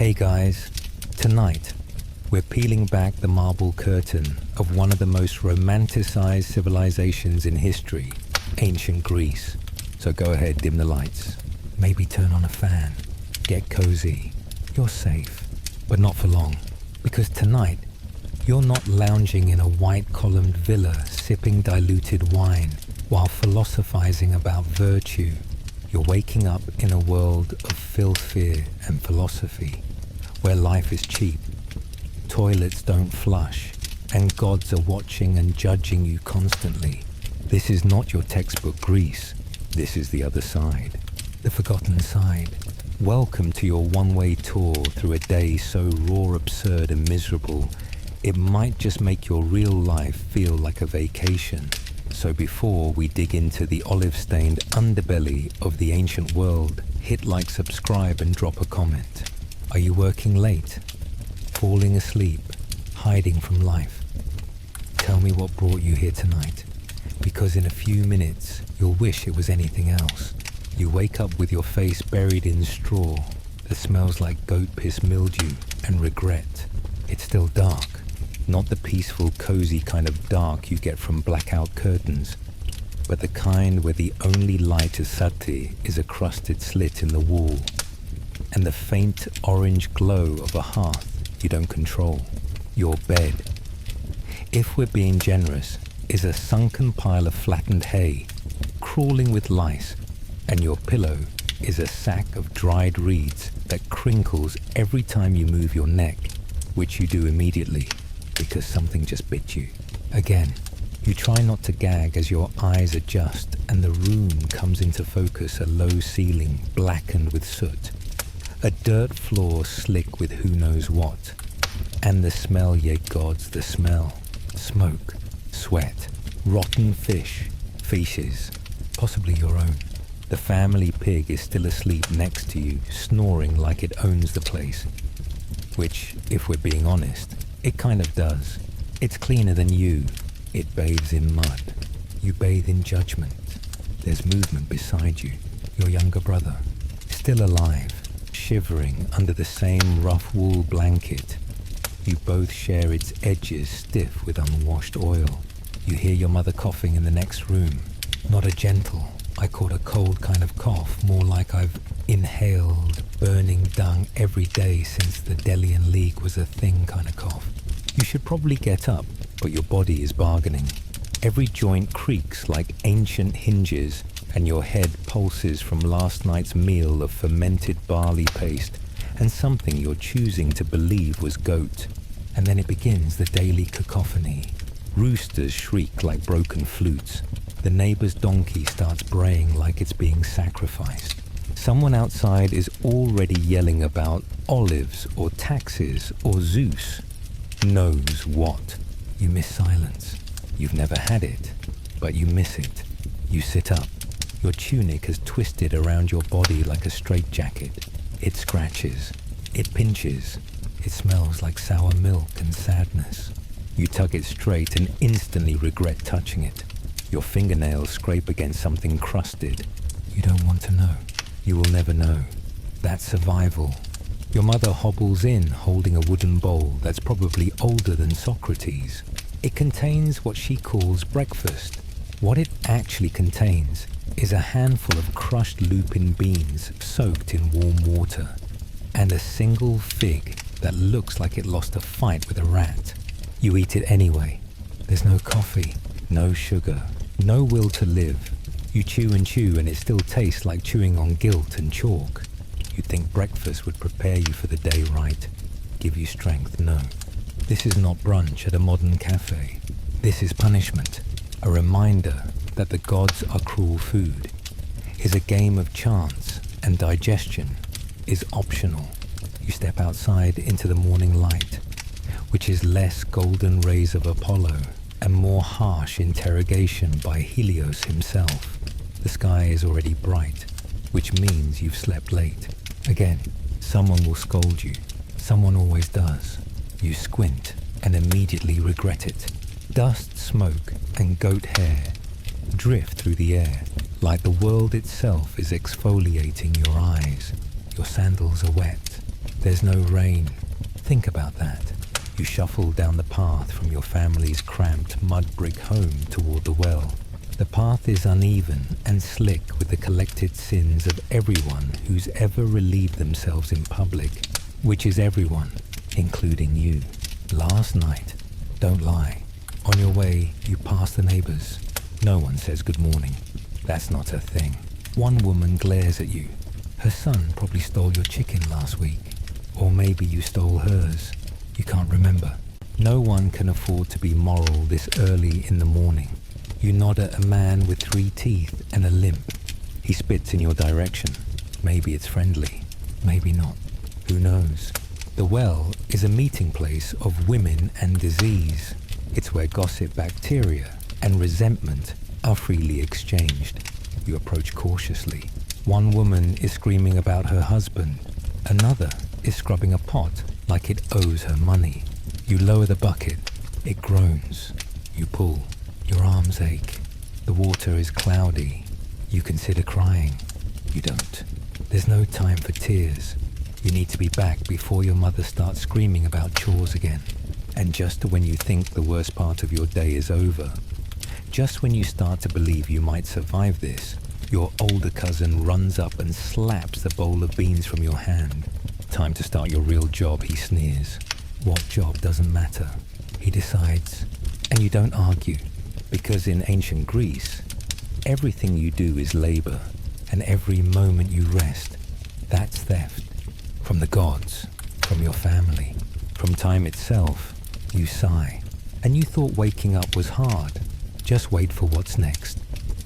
Hey guys, tonight we're peeling back the marble curtain of one of the most romanticized civilizations in history, ancient Greece. So go ahead, dim the lights, maybe turn on a fan, get cozy. You're safe, but not for long, because tonight you're not lounging in a white-columned villa sipping diluted wine while philosophizing about virtue. You're waking up in a world of filth, fear and philosophy, where life is cheap, toilets don't flush, and gods are watching and judging you constantly. This is not your textbook Greece. This is the other side, the forgotten side. Welcome to your one-way tour through a day so raw, absurd and miserable, it might just make your real life feel like a vacation. So before we dig into the olive-stained underbelly of the ancient world, hit like, subscribe and drop a comment. Are you working late? Falling asleep? Hiding from life? Tell me what brought you here tonight, because in a few minutes you'll wish it was anything else. You wake up with your face buried in straw that smells like goat piss mildew and regret. It's still dark. Not the peaceful, cozy kind of dark you get from blackout curtains, but the kind where the only light is sati is a crusted slit in the wall, and the faint orange glow of a hearth you don't control. Your bed, if we're being generous, is a sunken pile of flattened hay, crawling with lice, and your pillow is a sack of dried reeds that crinkles every time you move your neck, which you do immediately, because something just bit you. Again, you try not to gag as your eyes adjust and the room comes into focus, a low ceiling blackened with soot, a dirt floor slick with who knows what, and the smell, ye gods, the smell. Smoke, sweat, rotten fish, feces, possibly your own. The family pig is still asleep next to you, snoring like it owns the place, which, if we're being honest, it kind of does. It's cleaner than you. It bathes in mud. You bathe in judgment. There's movement beside you, your younger brother, still alive, shivering under the same rough wool blanket. You both share its edges stiff with unwashed oil. You hear your mother coughing in the next room. Not a gentle, I caught a cold kind of cough, more like I've inhaled burning dung every day since the Delian League was a thing kind of cough. You should probably get up, but your body is bargaining. Every joint creaks like ancient hinges, and your head pulses from last night's meal of fermented barley paste and something you're choosing to believe was goat. And then it begins, the daily cacophony. Roosters shriek like broken flutes. The neighbor's donkey starts braying like it's being sacrificed. Someone outside is already yelling about olives or taxes or Zeus. Knows what. You miss silence. You've never had it, but you miss it. You sit up. Your tunic has twisted around your body like a straitjacket. It scratches. It pinches. It smells like sour milk and sadness. You tug it straight and instantly regret touching it. Your fingernails scrape against something crusted. You don't want to know. You will never know. That's survival. Your mother hobbles in holding a wooden bowl that's probably older than Socrates. It contains what she calls breakfast. What it actually contains is a handful of crushed lupin beans soaked in warm water, and a single fig that looks like it lost a fight with a rat. You eat it anyway. There's no coffee, no sugar, no will to live. You chew and chew and it still tastes like chewing on guilt and chalk. You'd think breakfast would prepare you for the day right, give you strength. No. This is not brunch at a modern cafe. This is punishment, a reminder that the gods are cruel food, is a game of chance, and digestion is optional. You step outside into the morning light, which is less golden rays of Apollo and more harsh interrogation by Helios himself. The sky is already bright, which means you've slept late. Again, someone will scold you. Someone always does. You squint and immediately regret it. Dust, smoke, and goat hair drift through the air like the world itself is exfoliating your eyes. Your sandals are wet. There's no rain. Think about that. You shuffle down the path from your family's cramped mud brick home toward the well. The path is uneven and slick with the collected sins of everyone who's ever relieved themselves in public, which is everyone, including you. Last night, don't lie, on your way you pass the neighbors. No one says good morning. That's not a thing. One woman glares at you. Her son probably stole your chicken last week. Or maybe you stole hers. You can't remember. No one can afford to be moral this early in the morning. You nod at a man with 3 teeth and a limp. He spits in your direction. Maybe it's friendly. Maybe not. Who knows? The well is a meeting place of women and disease. It's where gossip, bacteria, and resentment are freely exchanged. You approach cautiously. One woman is screaming about her husband. Another is scrubbing a pot like it owes her money. You lower the bucket. It groans. You pull. Your arms ache. The water is cloudy. You consider crying. You don't. There's no time for tears. You need to be back before your mother starts screaming about chores again. And just when you think the worst part of your day is over, just when you start to believe you might survive this, your older cousin runs up and slaps the bowl of beans from your hand. Time to start your real job, he sneers. What job doesn't matter, he decides. And you don't argue, because in ancient Greece, everything you do is labor, and every moment you rest, that's theft. From the gods, from your family, from time itself, you sigh. And you thought waking up was hard. Just wait for what's next.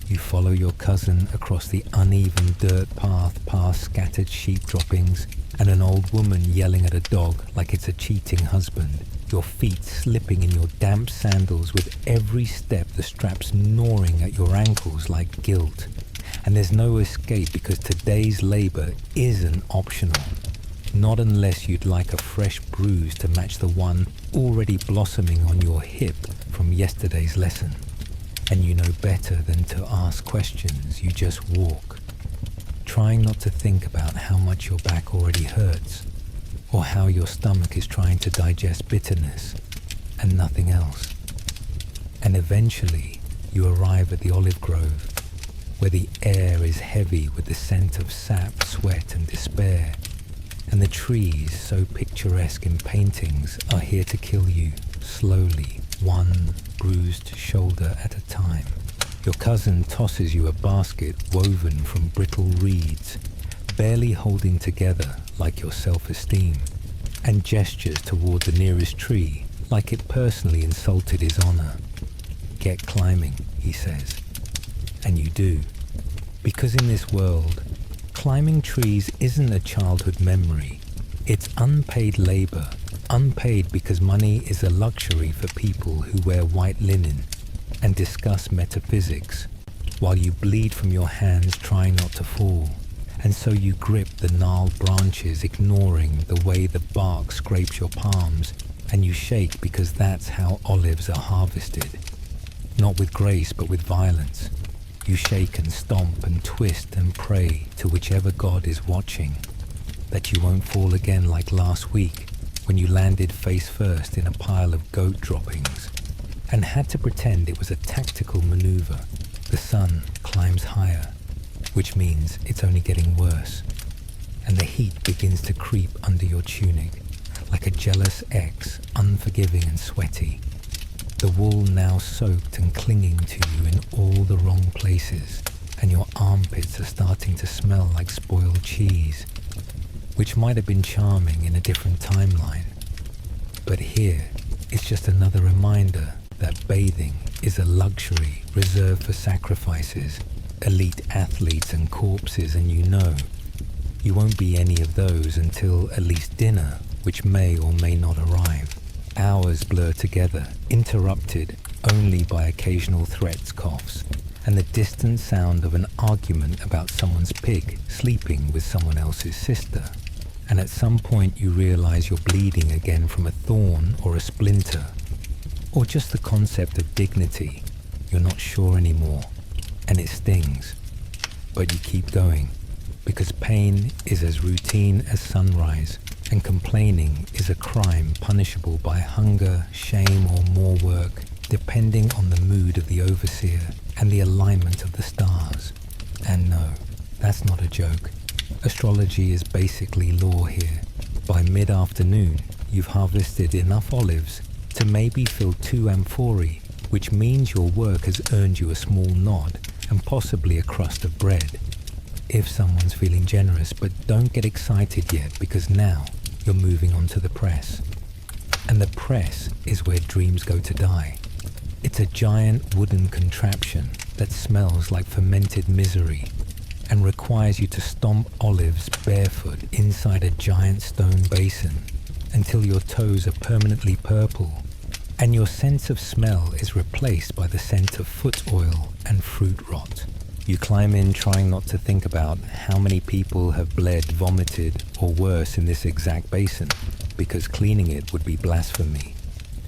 You follow your cousin across the uneven dirt path past scattered sheep droppings and an old woman yelling at a dog like it's a cheating husband. Your feet slipping in your damp sandals with every step, the straps gnawing at your ankles like guilt. And there's no escape because today's labor isn't optional. Not unless you'd like a fresh bruise to match the one already blossoming on your hip from yesterday's lesson. And you know better than to ask questions, you just walk. Trying not to think about how much your back already hurts, or how your stomach is trying to digest bitterness, and nothing else. And eventually, you arrive at the olive grove, where the air is heavy with the scent of sap, sweat, and despair. And the trees, so picturesque in paintings, are here to kill you, slowly, one bruised shoulder at a time. Your cousin tosses you a basket woven from brittle reeds, barely holding together like your self-esteem, and gestures toward the nearest tree like it personally insulted his honor. Get climbing, he says. And you do. Because in this world, climbing trees isn't a childhood memory. It's unpaid labor. Unpaid because money is a luxury for people who wear white linen and discuss metaphysics, while you bleed from your hands trying not to fall. And so you grip the gnarled branches, ignoring the way the bark scrapes your palms, and you shake because that's how olives are harvested. Not with grace, but with violence. You shake and stomp and twist and pray to whichever god is watching, that you won't fall again like last week, when you landed face first in a pile of goat droppings, and had to pretend it was a tactical maneuver. The sun climbs higher, which means it's only getting worse, and the heat begins to creep under your tunic, like a jealous ex, unforgiving and sweaty. The wool now soaked and clinging to you in all the wrong places, and your armpits are starting to smell like spoiled cheese, which might have been charming in a different timeline. But here, it's just another reminder that bathing is a luxury reserved for sacrifices, elite athletes and corpses, and you won't be any of those until at least dinner, which may or may not arrive. Hours blur together, interrupted only by occasional threats, coughs, and the distant sound of an argument about someone's pig sleeping with someone else's sister. And at some point you realize you're bleeding again from a thorn or a splinter, or just the concept of dignity. You're not sure anymore, and it stings. But you keep going, because pain is as routine as sunrise, And complaining is a crime punishable by hunger, shame, or more work, depending on the mood of the overseer and the alignment of the stars. And no, that's not a joke. Astrology is basically law here. By mid-afternoon, you've harvested enough olives to maybe fill 2 amphorae, which means your work has earned you a small nod and possibly a crust of bread. If someone's feeling generous, but don't get excited yet because now you're moving on to the press. And the press is where dreams go to die. It's a giant wooden contraption that smells like fermented misery and requires you to stomp olives barefoot inside a giant stone basin until your toes are permanently purple and your sense of smell is replaced by the scent of foot oil and fruit rot. You climb in trying not to think about how many people have bled, vomited, or worse in this exact basin, because cleaning it would be blasphemy.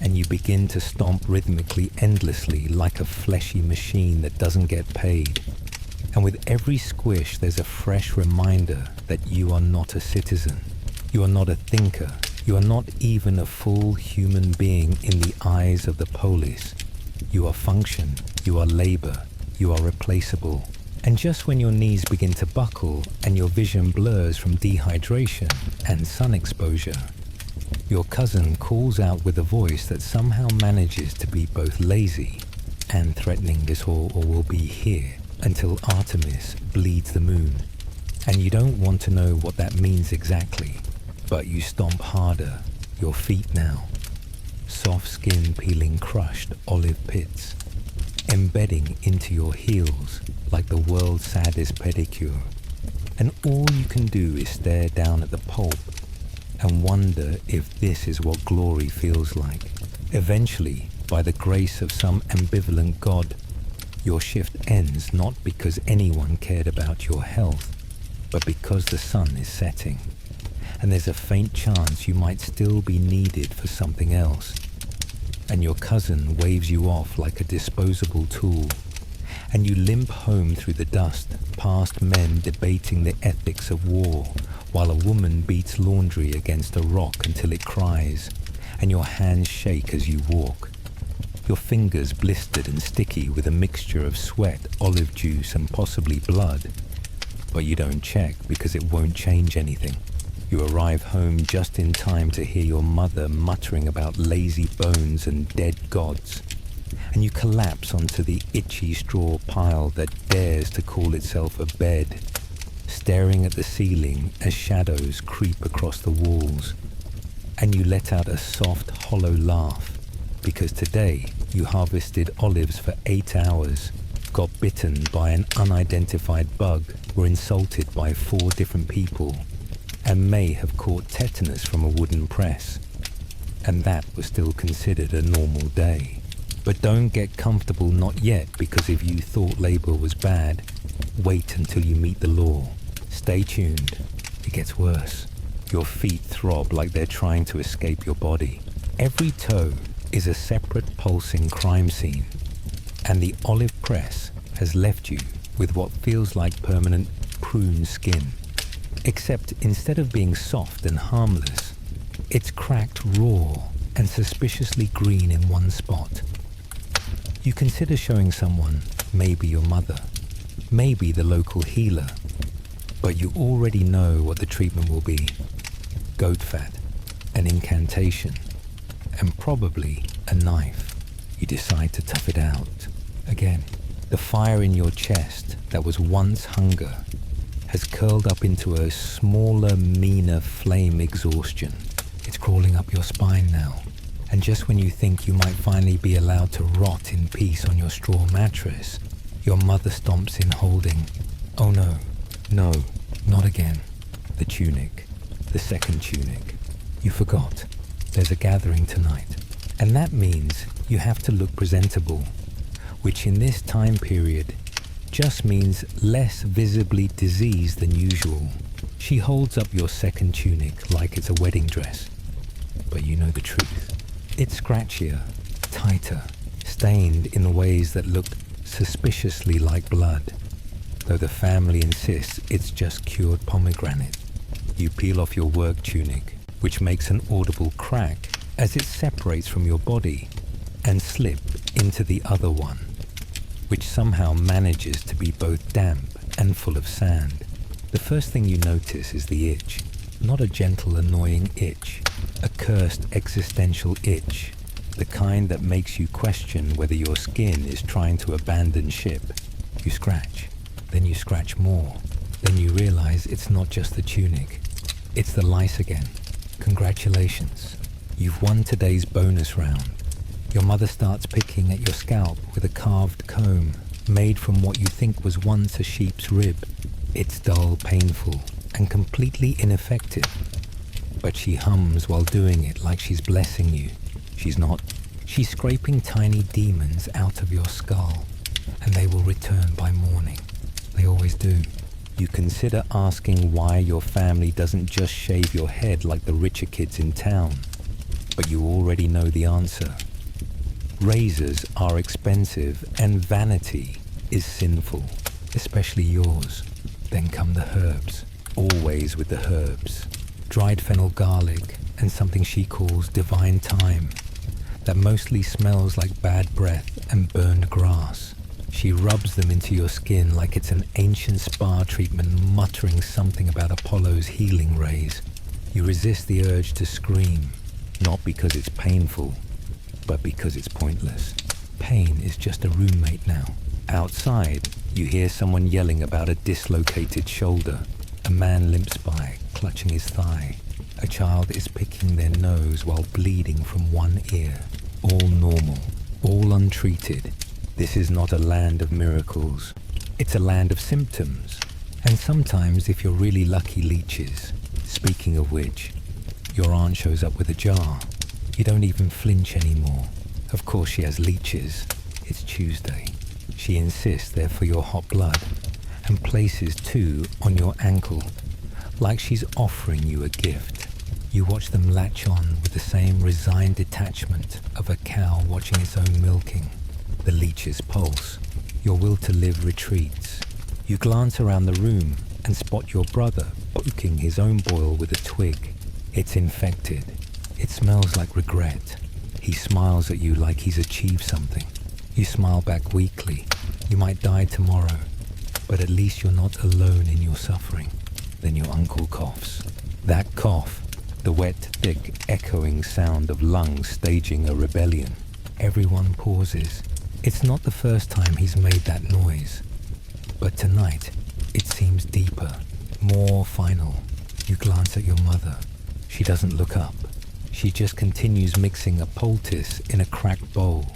And you begin to stomp rhythmically endlessly like a fleshy machine that doesn't get paid. And with every squish there's a fresh reminder that you are not a citizen. You are not a thinker. You are not even a full human being in the eyes of the police. You are function. You are labor. You are replaceable. And just when your knees begin to buckle and your vision blurs from dehydration and sun exposure, your cousin calls out with a voice that somehow manages to be both lazy and threatening. This all will be here until Artemis bleeds the moon. And you don't want to know what that means exactly, but you stomp harder, your feet now. Soft skin peeling crushed olive pits, embedding into your heels like the world's saddest pedicure. And all you can do is stare down at the pulp and wonder if this is what glory feels like. Eventually, by the grace of some ambivalent god, your shift ends not because anyone cared about your health, but because the sun is setting, and there's a faint chance you might still be needed for something else. And your cousin waves you off like a disposable tool, and you limp home through the dust, past men debating the ethics of war, while a woman beats laundry against a rock until it cries, and your hands shake as you walk. Your fingers blistered and sticky with a mixture of sweat, olive juice, and possibly blood. But you don't check because it won't change anything. You arrive home just in time to hear your mother muttering about lazy bones and dead gods. And you collapse onto the itchy straw pile that dares to call itself a bed, staring at the ceiling as shadows creep across the walls. And you let out a soft, hollow laugh, because today you harvested olives for 8 hours, got bitten by an unidentified bug, were insulted by 4 different people, and may have caught tetanus from a wooden press. And that was still considered a normal day. But don't get comfortable not yet, because if you thought labor was bad, wait until you meet the law. Stay tuned. It gets worse. Your feet throb like they're trying to escape your body. Every toe is a separate pulsing crime scene, and the olive press has left you with what feels like permanent prune skin. Except instead of being soft and harmless, it's cracked raw and suspiciously green in one spot. You consider showing someone, maybe your mother, maybe the local healer, but you already know what the treatment will be. Goat fat, an incantation, and probably a knife. You decide to tough it out. Again, the fire in your chest that was once hunger has curled up into a smaller, meaner flame exhaustion. It's crawling up your spine now. And just when you think you might finally be allowed to rot in peace on your straw mattress, your mother stomps in holding, oh no, no, not again, the tunic, the second tunic. You forgot. There's a gathering tonight. And that means you have to look presentable, which in this time period just means less visibly diseased than usual. She holds up your second tunic like it's a wedding dress. But you know the truth. It's scratchier, tighter, stained in ways that look suspiciously like blood, though the family insists it's just cured pomegranate. You peel off your work tunic, which makes an audible crack as it separates from your body and slip into the other one, which somehow manages to be both damp and full of sand. The first thing you notice is the itch. Not a gentle, annoying itch, a cursed existential itch, the kind that makes you question whether your skin is trying to abandon ship. You scratch, then you scratch more, then you realize it's not just the tunic, it's the lice again. Congratulations, you've won today's bonus round. Your mother starts picking at your scalp with a carved comb made from what you think was once a sheep's rib. It's dull, painful, and completely ineffective. But she hums while doing it like she's blessing you. She's not. She's scraping tiny demons out of your skull, and they will return by morning. They always do. You consider asking why your family doesn't just shave your head like the richer kids in town, but you already know the answer. Razors are expensive and vanity is sinful, especially yours. Then come the herbs, always with the herbs. Dried fennel garlic and something she calls divine thyme that mostly smells like bad breath and burned grass. She rubs them into your skin like it's an ancient spa treatment, muttering something about Apollo's healing rays. You resist the urge to scream, not because it's painful, but because it's pointless. Pain is just a roommate now. Outside, you hear someone yelling about a dislocated shoulder. A man limps by, clutching his thigh. A child is picking their nose while bleeding from one ear. All normal, all untreated. This is not a land of miracles. It's a land of symptoms. And sometimes, if you're really lucky, leeches. Speaking of which, your aunt shows up with a jar. You don't even flinch anymore. Of course she has leeches. It's Tuesday. She insists they're for your hot blood and places 2 on your ankle, like she's offering you a gift. You watch them latch on with the same resigned detachment of a cow watching its own milking. The leeches pulse. Your will to live retreats. You glance around the room and spot your brother poking his own boil with a twig. It's infected. It smells like regret. He smiles at you like he's achieved something. You smile back weakly. You might die tomorrow, but at least you're not alone in your suffering. Then your uncle coughs. That cough, the wet, thick, echoing sound of lungs staging a rebellion. Everyone pauses. It's not the first time he's made that noise. But tonight, it seems deeper, more final. You glance at your mother. She doesn't look up. She just continues mixing a poultice in a cracked bowl,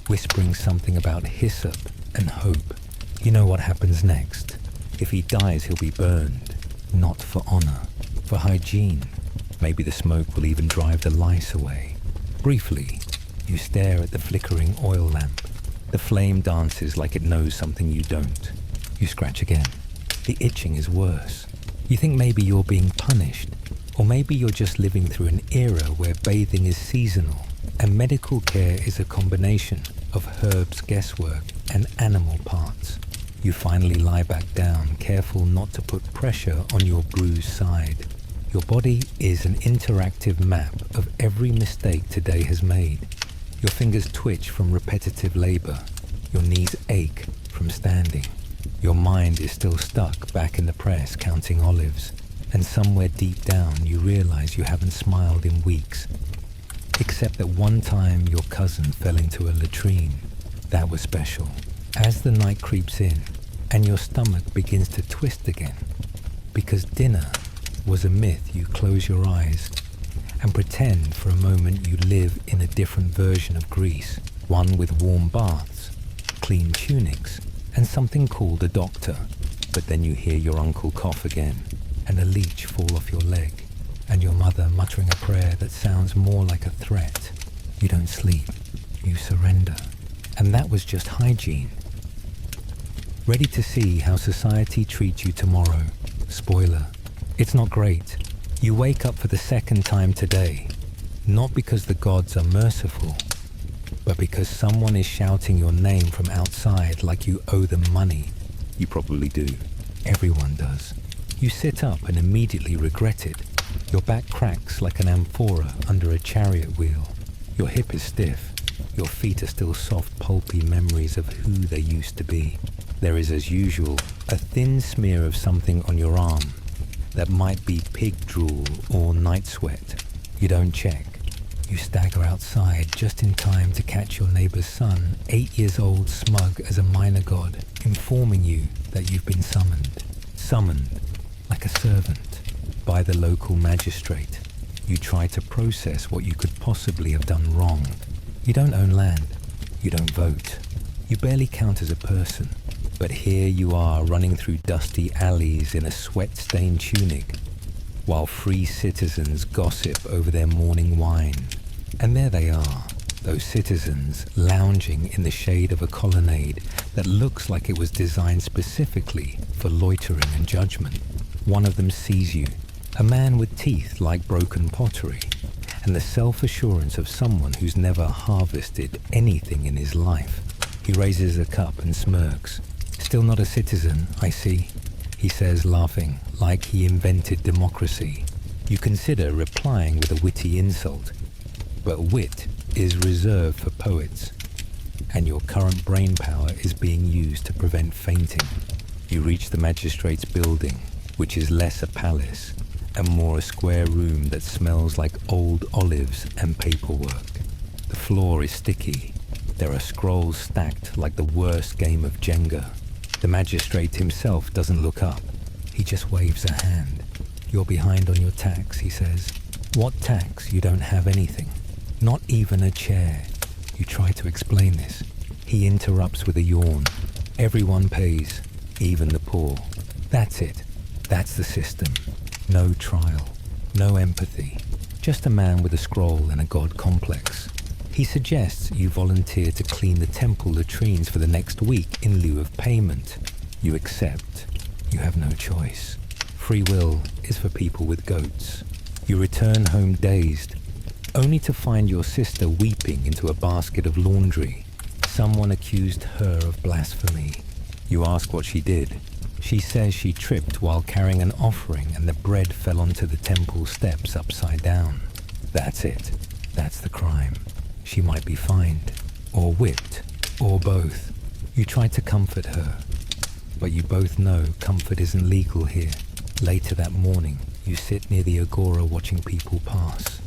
whispering something about hyssop and hope. You know what happens next. If he dies, he'll be burned. Not for honor, for hygiene. Maybe the smoke will even drive the lice away. Briefly, you stare at the flickering oil lamp. The flame dances like it knows something you don't. You scratch again. The itching is worse. You think maybe you're being punished, or maybe you're just living through an era where bathing is seasonal and medical care is a combination of herbs, guesswork, and animal parts. You finally lie back down, careful not to put pressure on your bruised side. Your body is an interactive map of every mistake today has made. Your fingers twitch from repetitive labor. Your knees ache from standing. Your mind is still stuck back in the press counting olives. And somewhere deep down you realize you haven't smiled in weeks. Except that one time your cousin fell into a latrine. That was special. As the night creeps in and your stomach begins to twist again, because dinner was a myth, you close your eyes and pretend for a moment you live in a different version of Greece, one with warm baths, clean tunics, and something called a doctor. But then you hear your uncle cough again, and a leech fall off your leg, and your mother muttering a prayer that sounds more like a threat. You don't sleep, you surrender. And that was just hygiene. Ready to see how society treats you tomorrow. Spoiler, it's not great. You wake up for the second time today, not because the gods are merciful, but because someone is shouting your name from outside like you owe them money. You probably do. Everyone does. You sit up and immediately regret it. Your back cracks like an amphora under a chariot wheel. Your hip is stiff. Your feet are still soft, pulpy memories of who they used to be. There is, as usual, a thin smear of something on your arm that might be pig drool or night sweat. You don't check. You stagger outside just in time to catch your neighbor's son, 8 years old, smug as a minor god, informing you that you've been summoned. Summoned, like a servant, by the local magistrate. You try to process what you could possibly have done wrong. You don't own land. You don't vote. You barely count as a person. But here you are running through dusty alleys in a sweat-stained tunic, while free citizens gossip over their morning wine. And there they are, those citizens lounging in the shade of a colonnade that looks like it was designed specifically for loitering and judgment. One of them sees you, a man with teeth like broken pottery, and the self-assurance of someone who's never harvested anything in his life. He raises a cup and smirks. "Still not a citizen, I see," he says, laughing, like he invented democracy. You consider replying with a witty insult, but wit is reserved for poets, and your current brain power is being used to prevent fainting. You reach the magistrate's building, which is less a palace and more a square room that smells like old olives and paperwork. The floor is sticky. There are scrolls stacked like the worst game of Jenga. The magistrate himself doesn't look up. He just waves a hand. "You're behind on your tax," he says. "What tax? You don't have anything. Not even a chair." You try to explain this. He interrupts with a yawn. "Everyone pays, even the poor. That's it. That's the system. No trial. No empathy. Just a man with a scroll and a god complex." He suggests you volunteer to clean the temple latrines for the next week in lieu of payment. You accept. You have no choice. Free will is for people with goats. You return home dazed, only to find your sister weeping into a basket of laundry. Someone accused her of blasphemy. You ask what she did. She says she tripped while carrying an offering and the bread fell onto the temple steps upside down. That's it. That's the crime. She might be fined, or whipped, or both. You try to comfort her, but you both know comfort isn't legal here. Later that morning, you sit near the agora watching people pass.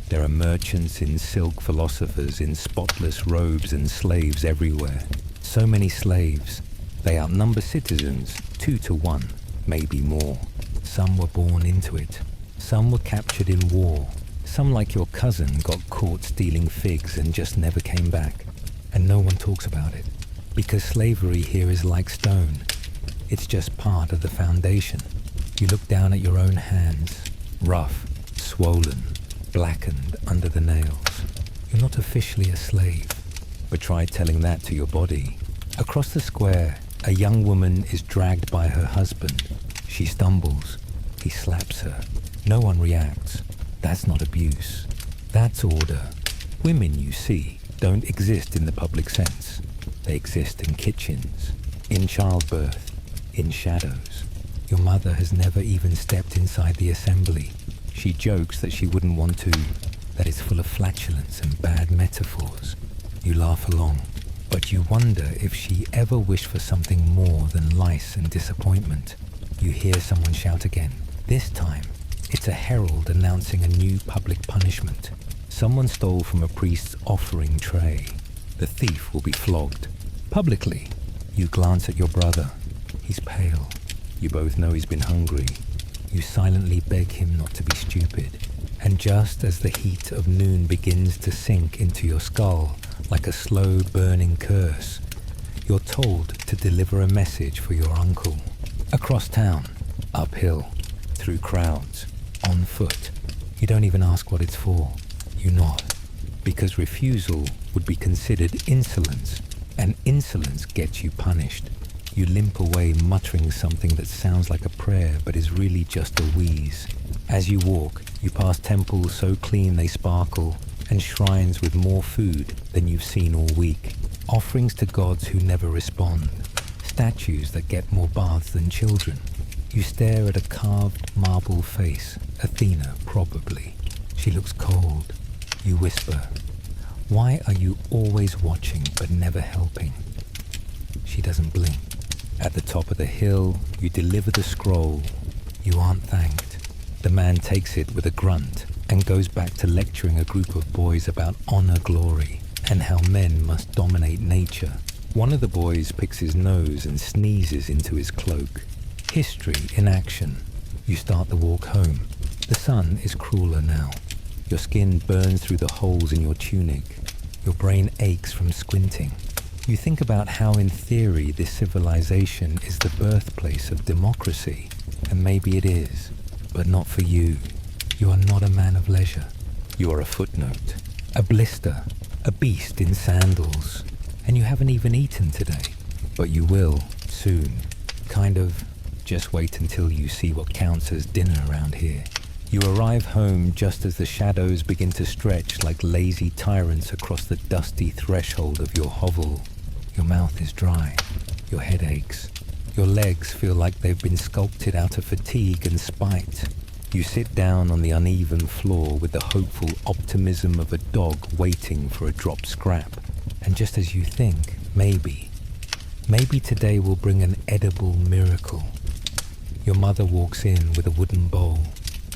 There are merchants in silk, philosophers in spotless robes, and slaves everywhere. So many slaves. They outnumber citizens 2 to 1, maybe more. Some were born into it. Some were captured in war. Some, like your cousin, got caught stealing figs and just never came back. And no one talks about it. Because slavery here is like stone. It's just part of the foundation. You look down at your own hands. Rough, swollen, blackened under the nails. You're not officially a slave. But try telling that to your body. Across the square, a young woman is dragged by her husband. She stumbles. He slaps her. No one reacts. That's not abuse. That's order. Women, you see, don't exist in the public sense. They exist in kitchens, in childbirth, in shadows. Your mother has never even stepped inside the assembly. She jokes that she wouldn't want to, that it's full of flatulence and bad metaphors. You laugh along, but you wonder if she ever wished for something more than lice and disappointment. You hear someone shout again. This time, it's a herald announcing a new public punishment. Someone stole from a priest's offering tray. The thief will be flogged. Publicly. You glance at your brother. He's pale. You both know he's been hungry. You silently beg him not to be stupid. And just as the heat of noon begins to sink into your skull like a slow burning curse, you're told to deliver a message for your uncle. Across town, uphill, through crowds, on foot. You don't even ask what it's for. You nod, because refusal would be considered insolence, and insolence gets you punished. You limp away muttering something that sounds like a prayer but is really just a wheeze. As you walk, you pass temples so clean they sparkle, and shrines with more food than you've seen all week. Offerings to gods who never respond. Statues that get more baths than children. You stare at a carved marble face, Athena probably. She looks cold. You whisper, "Why are you always watching but never helping?" She doesn't blink. At the top of the hill, you deliver the scroll. You aren't thanked. The man takes it with a grunt and goes back to lecturing a group of boys about honor glory and how men must dominate nature. One of the boys picks his nose and sneezes into his cloak. History in action. You start the walk home. The sun is crueler now. Your skin burns through the holes in your tunic. Your brain aches from squinting. You think about how in theory this civilization is the birthplace of democracy, and maybe it is, but not for you. You are not a man of leisure. You are a footnote, a blister, a beast in sandals, and you haven't even eaten today. But you will, soon. Kind of, just wait until you see what counts as dinner around here. You arrive home just as the shadows begin to stretch like lazy tyrants across the dusty threshold of your hovel. Your mouth is dry. Your head aches. Your legs feel like they've been sculpted out of fatigue and spite. You sit down on the uneven floor with the hopeful optimism of a dog waiting for a dropped scrap. And just as you think, maybe today will bring an edible miracle. Your mother walks in with a wooden bowl.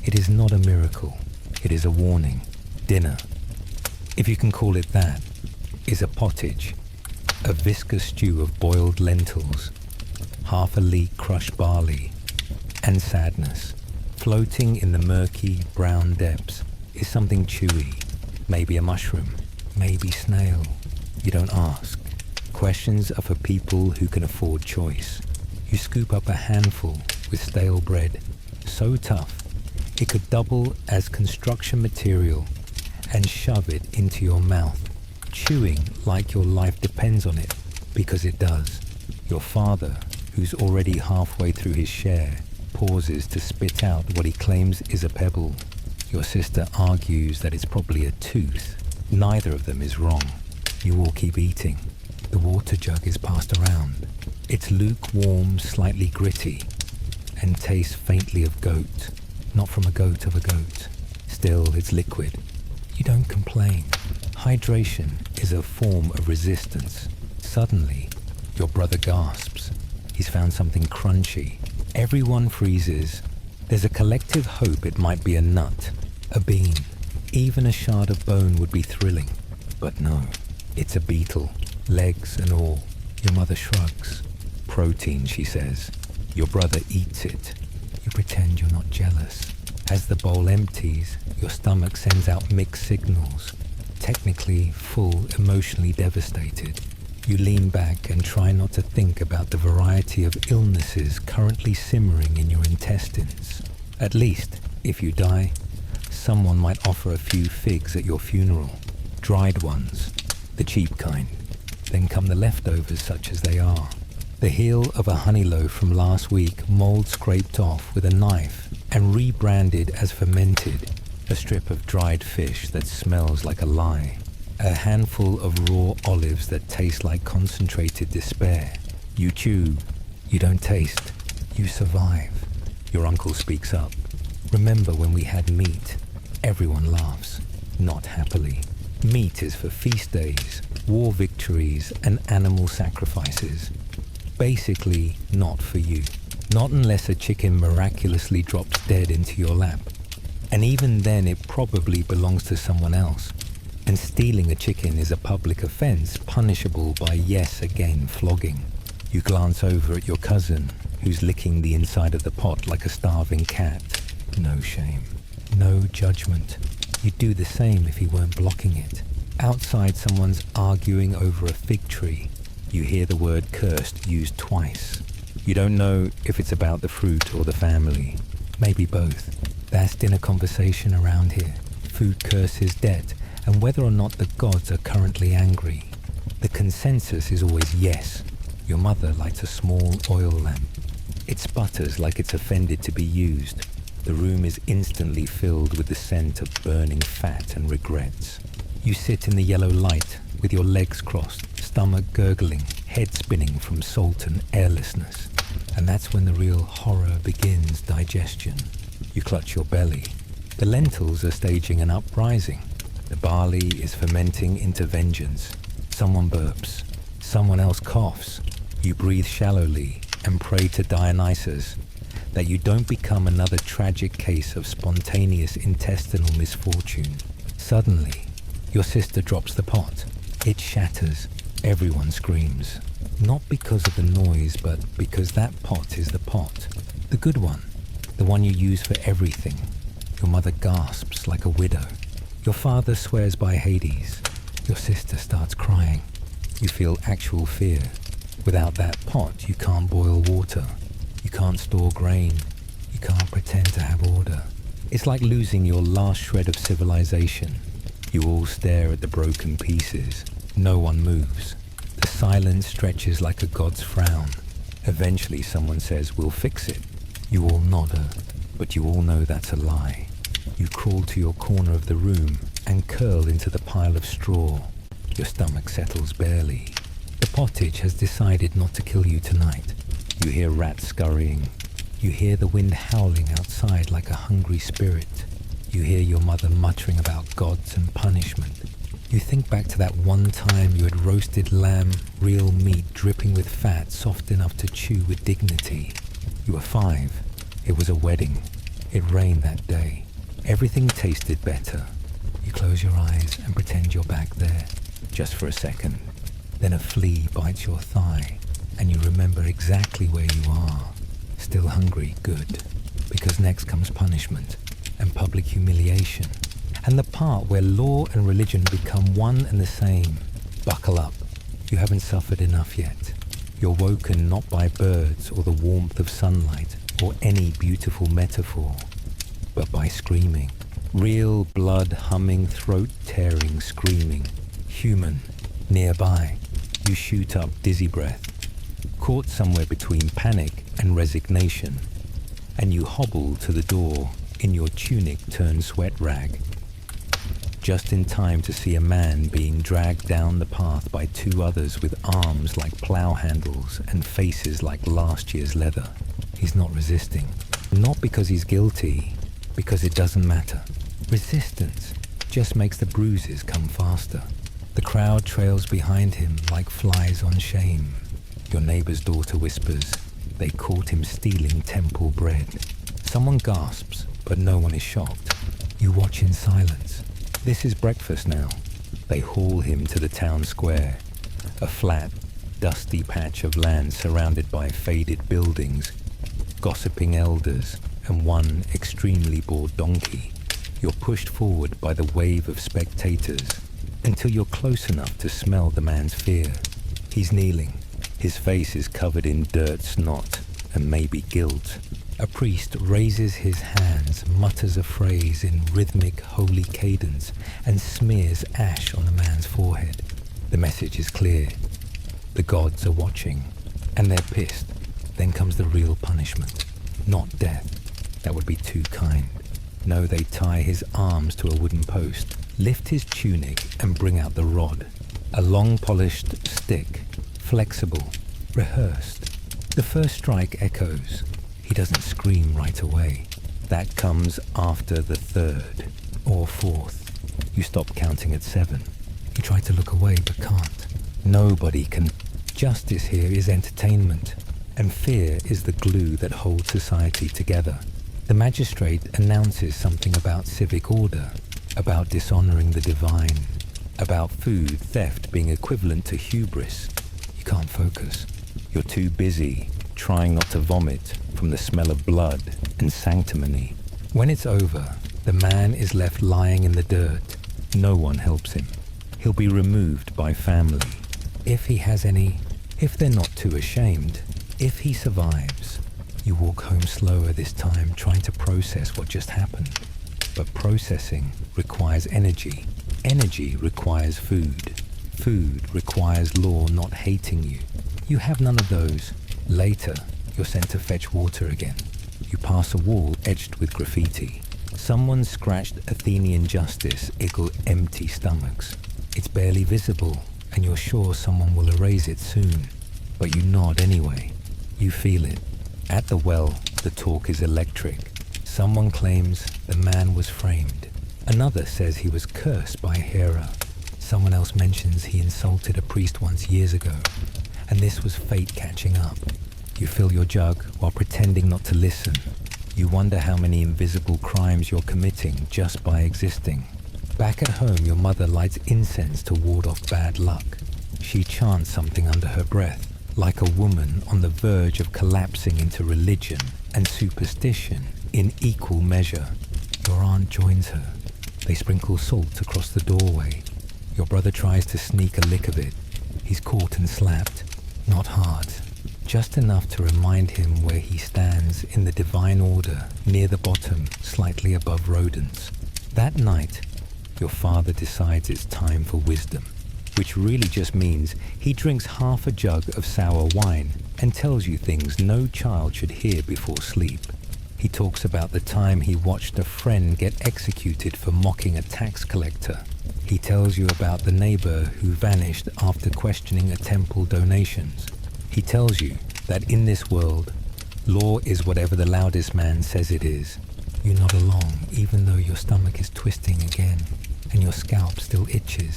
It is not a miracle. It is a warning. Dinner, if you can call it that, is a pottage. A viscous stew of boiled lentils, half a leek crushed barley, and sadness. Floating in the murky, brown depths is something chewy. Maybe a mushroom, maybe snail. You don't ask. Questions are for people who can afford choice. You scoop up a handful with stale bread, so tough it could double as construction material, and shove it into your mouth, chewing like your life depends on it, because it does. Your father, who's already halfway through his share, pauses to spit out what he claims is a pebble. Your sister argues that it's probably a tooth. Neither of them is wrong. You all keep eating. The water jug is passed around. It's lukewarm, slightly gritty, and tastes faintly of goat. Not from a goat of a goat. Still, it's liquid. You don't complain. Hydration is a form of resistance. Suddenly, your brother gasps. He's found something crunchy. Everyone freezes. There's a collective hope it might be a nut, a bean. Even a shard of bone would be thrilling. But no, it's a beetle, legs and all. Your mother shrugs. Protein, she says. Your brother eats it. You pretend you're not jealous. As the bowl empties, your stomach sends out mixed signals. Technically full, emotionally devastated. You lean back and try not to think about the variety of illnesses currently simmering in your intestines. At least, if you die, someone might offer a few figs at your funeral. Dried ones, the cheap kind. Then come the leftovers such as they are. The heel of a honey loaf from last week, mold scraped off with a knife and rebranded as fermented. A strip of dried fish that smells like a lie. A handful of raw olives that taste like concentrated despair. You chew. You don't taste. You survive. Your uncle speaks up. Remember when we had meat? Everyone laughs. Not happily. Meat is for feast days, war victories, and animal sacrifices. Basically, not for you. Not unless a chicken miraculously drops dead into your lap. And even then it probably belongs to someone else. And stealing a chicken is a public offense punishable by yes again flogging. You glance over at your cousin, who's licking the inside of the pot like a starving cat. No shame. No judgment. You'd do the same if he weren't blocking it. Outside, someone's arguing over a fig tree. You hear the word cursed used twice. You don't know if it's about the fruit or the family. Maybe both. That's dinner conversation around here. Food curses, debt, and whether or not the gods are currently angry. The consensus is always yes. Your mother lights a small oil lamp. It sputters like it's offended to be used. The room is instantly filled with the scent of burning fat and regrets. You sit in the yellow light with your legs crossed, stomach gurgling, head spinning from salt and airlessness. And that's when the real horror begins: digestion. You clutch your belly. The lentils are staging an uprising. The barley is fermenting into vengeance. Someone burps. Someone else coughs. You breathe shallowly and pray to Dionysus that you don't become another tragic case of spontaneous intestinal misfortune. Suddenly, your sister drops the pot. It shatters. Everyone screams. Not because of the noise, but because that pot is the pot. The good one. The one you use for everything. Your mother gasps like a widow. Your father swears by Hades. Your sister starts crying. You feel actual fear. Without that pot, you can't boil water. You can't store grain. You can't pretend to have order. It's like losing your last shred of civilization. You all stare at the broken pieces. No one moves. The silence stretches like a god's frown. Eventually someone says, "We'll fix it." You all nod, but you all know that's a lie. You crawl to your corner of the room and curl into the pile of straw. Your stomach settles barely. The pottage has decided not to kill you tonight. You hear rats scurrying. You hear the wind howling outside like a hungry spirit. You hear your mother muttering about gods and punishment. You think back to that one time you had roasted lamb, real meat dripping with fat, soft enough to chew with dignity. You were 5. It was a wedding. It rained that day. Everything tasted better. You close your eyes and pretend you're back there, just for a second. Then a flea bites your thigh, and you remember exactly where you are. Still hungry, good. Because next comes punishment and public humiliation. And the part where law and religion become one and the same. Buckle up. You haven't suffered enough yet. You're woken not by birds or the warmth of sunlight or any beautiful metaphor, but by screaming. Real blood humming, throat tearing screaming. Human. Nearby. You shoot up, dizzy breath. Caught somewhere between panic and resignation. And you hobble to the door in your tunic turned sweat rag. Just in time to see a man being dragged down the path by 2 others with arms like plow handles and faces like last year's leather. He's not resisting. Not because he's guilty, because it doesn't matter. Resistance just makes the bruises come faster. The crowd trails behind him like flies on shame. Your neighbor's daughter whispers, they caught him stealing temple bread. Someone gasps, but no one is shocked. You watch in silence. This is breakfast now. They haul him to the town square. A flat, dusty patch of land surrounded by faded buildings, gossiping elders, and one extremely bored donkey. You're pushed forward by the wave of spectators until you're close enough to smell the man's fear. He's kneeling. His face is covered in dirt, snot, and maybe guilt. A priest raises his hands, mutters a phrase in rhythmic, holy cadence, and smears ash on the man's forehead. The message is clear. The gods are watching, and they're pissed. Then comes the real punishment. Not death. That would be too kind. No, they tie his arms to a wooden post, lift his tunic, and bring out the rod. A long polished stick, flexible, rehearsed. The first strike echoes. He doesn't scream right away. That comes after the 3rd or 4th. You stop counting at 7. You try to look away but can't. Nobody can. Justice here is entertainment, and fear is the glue that holds society together. The magistrate announces something about civic order, about dishonoring the divine, about food theft being equivalent to hubris. You can't focus. You're too busy trying not to vomit from the smell of blood and sanctimony. When it's over, the man is left lying in the dirt. No one helps him. He'll be removed by family. If he has any, if they're not too ashamed, if he survives. You walk home slower this time, trying to process what just happened. But processing requires energy. Energy requires food. Food requires law not hating you. You have none of those. Later, you're sent to fetch water again. You pass a wall edged with graffiti. Someone scratched Athenian justice equal empty stomachs. It's barely visible, and you're sure someone will erase it soon. But you nod anyway. You feel it. At the well, the talk is electric. Someone claims the man was framed. Another says he was cursed by Hera. Someone else mentions he insulted a priest once years ago, and this was fate catching up. You fill your jug while pretending not to listen. You wonder how many invisible crimes you're committing just by existing. Back at home, your mother lights incense to ward off bad luck. She chants something under her breath, like a woman on the verge of collapsing into religion and superstition in equal measure. Your aunt joins her. They sprinkle salt across the doorway. Your brother tries to sneak a lick of it. He's caught and slapped. Not hard. Just enough to remind him where he stands in the divine order, near the bottom, slightly above rodents. That night, your father decides it's time for wisdom, which really just means he drinks half a jug of sour wine and tells you things no child should hear before sleep. He talks about the time he watched a friend get executed for mocking a tax collector. He tells you about the neighbor who vanished after questioning a temple donations. He tells you that in this world, law is whatever the loudest man says it is. You nod along even though your stomach is twisting again, and your scalp still itches,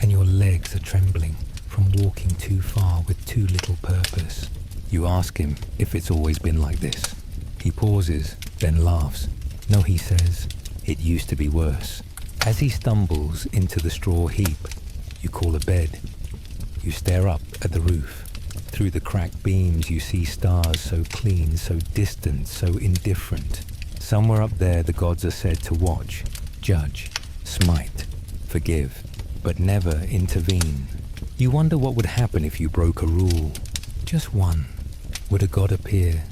and your legs are trembling from walking too far with too little purpose. You ask him if it's always been like this. He pauses, then laughs. No, he says, it used to be worse. As he stumbles into the straw heap, you call a bed. You stare up at the roof. Through the cracked beams you see stars so clean, so distant, so indifferent. Somewhere up there the gods are said to watch, judge, smite, forgive, but never intervene. You wonder what would happen if you broke a rule. Just one. Would a god appear?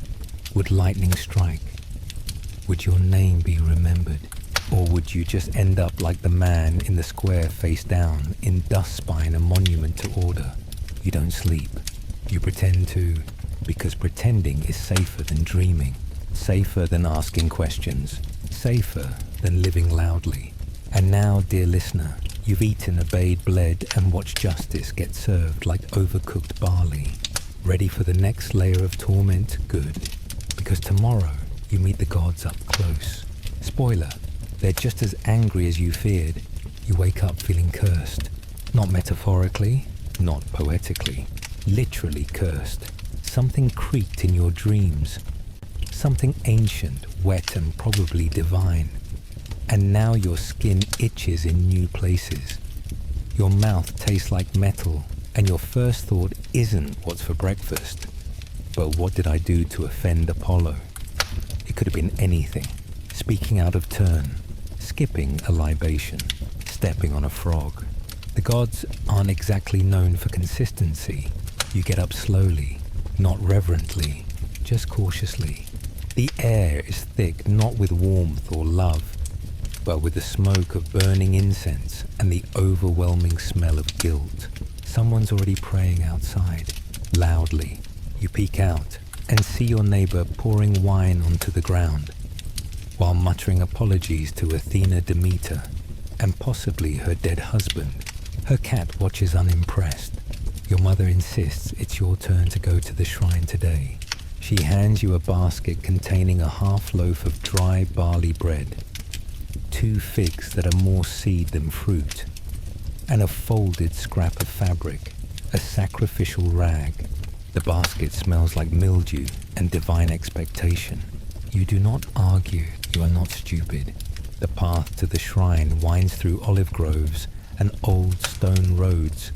Would lightning strike? Would your name be remembered? Or would you just end up like the man in the square face down, in dustspine, a monument to order? You don't sleep. You pretend to, because pretending is safer than dreaming, safer than asking questions, safer than living loudly. And now, dear listener, you've eaten, obeyed, bled, and watched justice get served like overcooked barley. Ready for the next layer of torment? Good. Because tomorrow you meet the gods up close. Spoiler, they're just as angry as you feared. You wake up feeling cursed. Not metaphorically, not poetically. Literally cursed. Something creaked in your dreams. Something ancient, wet, and probably divine. And now your skin itches in new places. Your mouth tastes like metal, and your first thought isn't what's for breakfast, but what did I do to offend Apollo? It could have been anything. Speaking out of turn, skipping a libation, stepping on a frog. The gods aren't exactly known for consistency. You get up slowly, not reverently, just cautiously. The air is thick, not with warmth or love, but with the smoke of burning incense and the overwhelming smell of guilt. Someone's already praying outside, loudly. You peek out and see your neighbor pouring wine onto the ground, while muttering apologies to Athena Demeter and possibly her dead husband. Her cat watches unimpressed. Your mother insists it's your turn to go to the shrine today. She hands you a basket containing a half loaf of dry barley bread, 2 figs that are more seed than fruit, and a folded scrap of fabric, a sacrificial rag. The basket smells like mildew and divine expectation. You do not argue, you are not stupid. The path to the shrine winds through olive groves and old stone roads,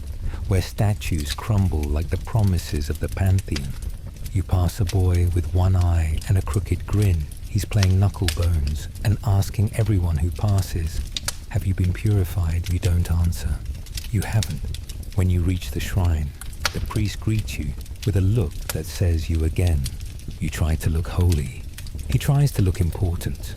where statues crumble like the promises of the Pantheon. You pass a boy with one eye and a crooked grin. He's playing knucklebones and asking everyone who passes, "Have you been purified?" You don't answer. You haven't. When you reach the shrine, the priest greets you with a look that says you again. You try to look holy. He tries to look important.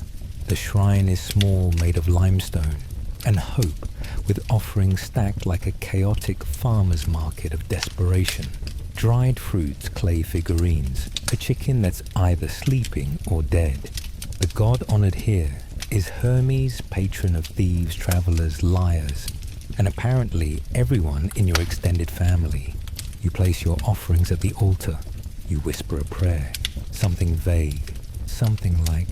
The shrine is small, made of limestone, and hope, with offerings stacked like a chaotic farmer's market of desperation. Dried fruits, clay figurines, a chicken that's either sleeping or dead. The god honored here is Hermes, patron of thieves, travelers, liars, and apparently everyone in your extended family. You place your offerings at the altar. You whisper a prayer, something vague, something like,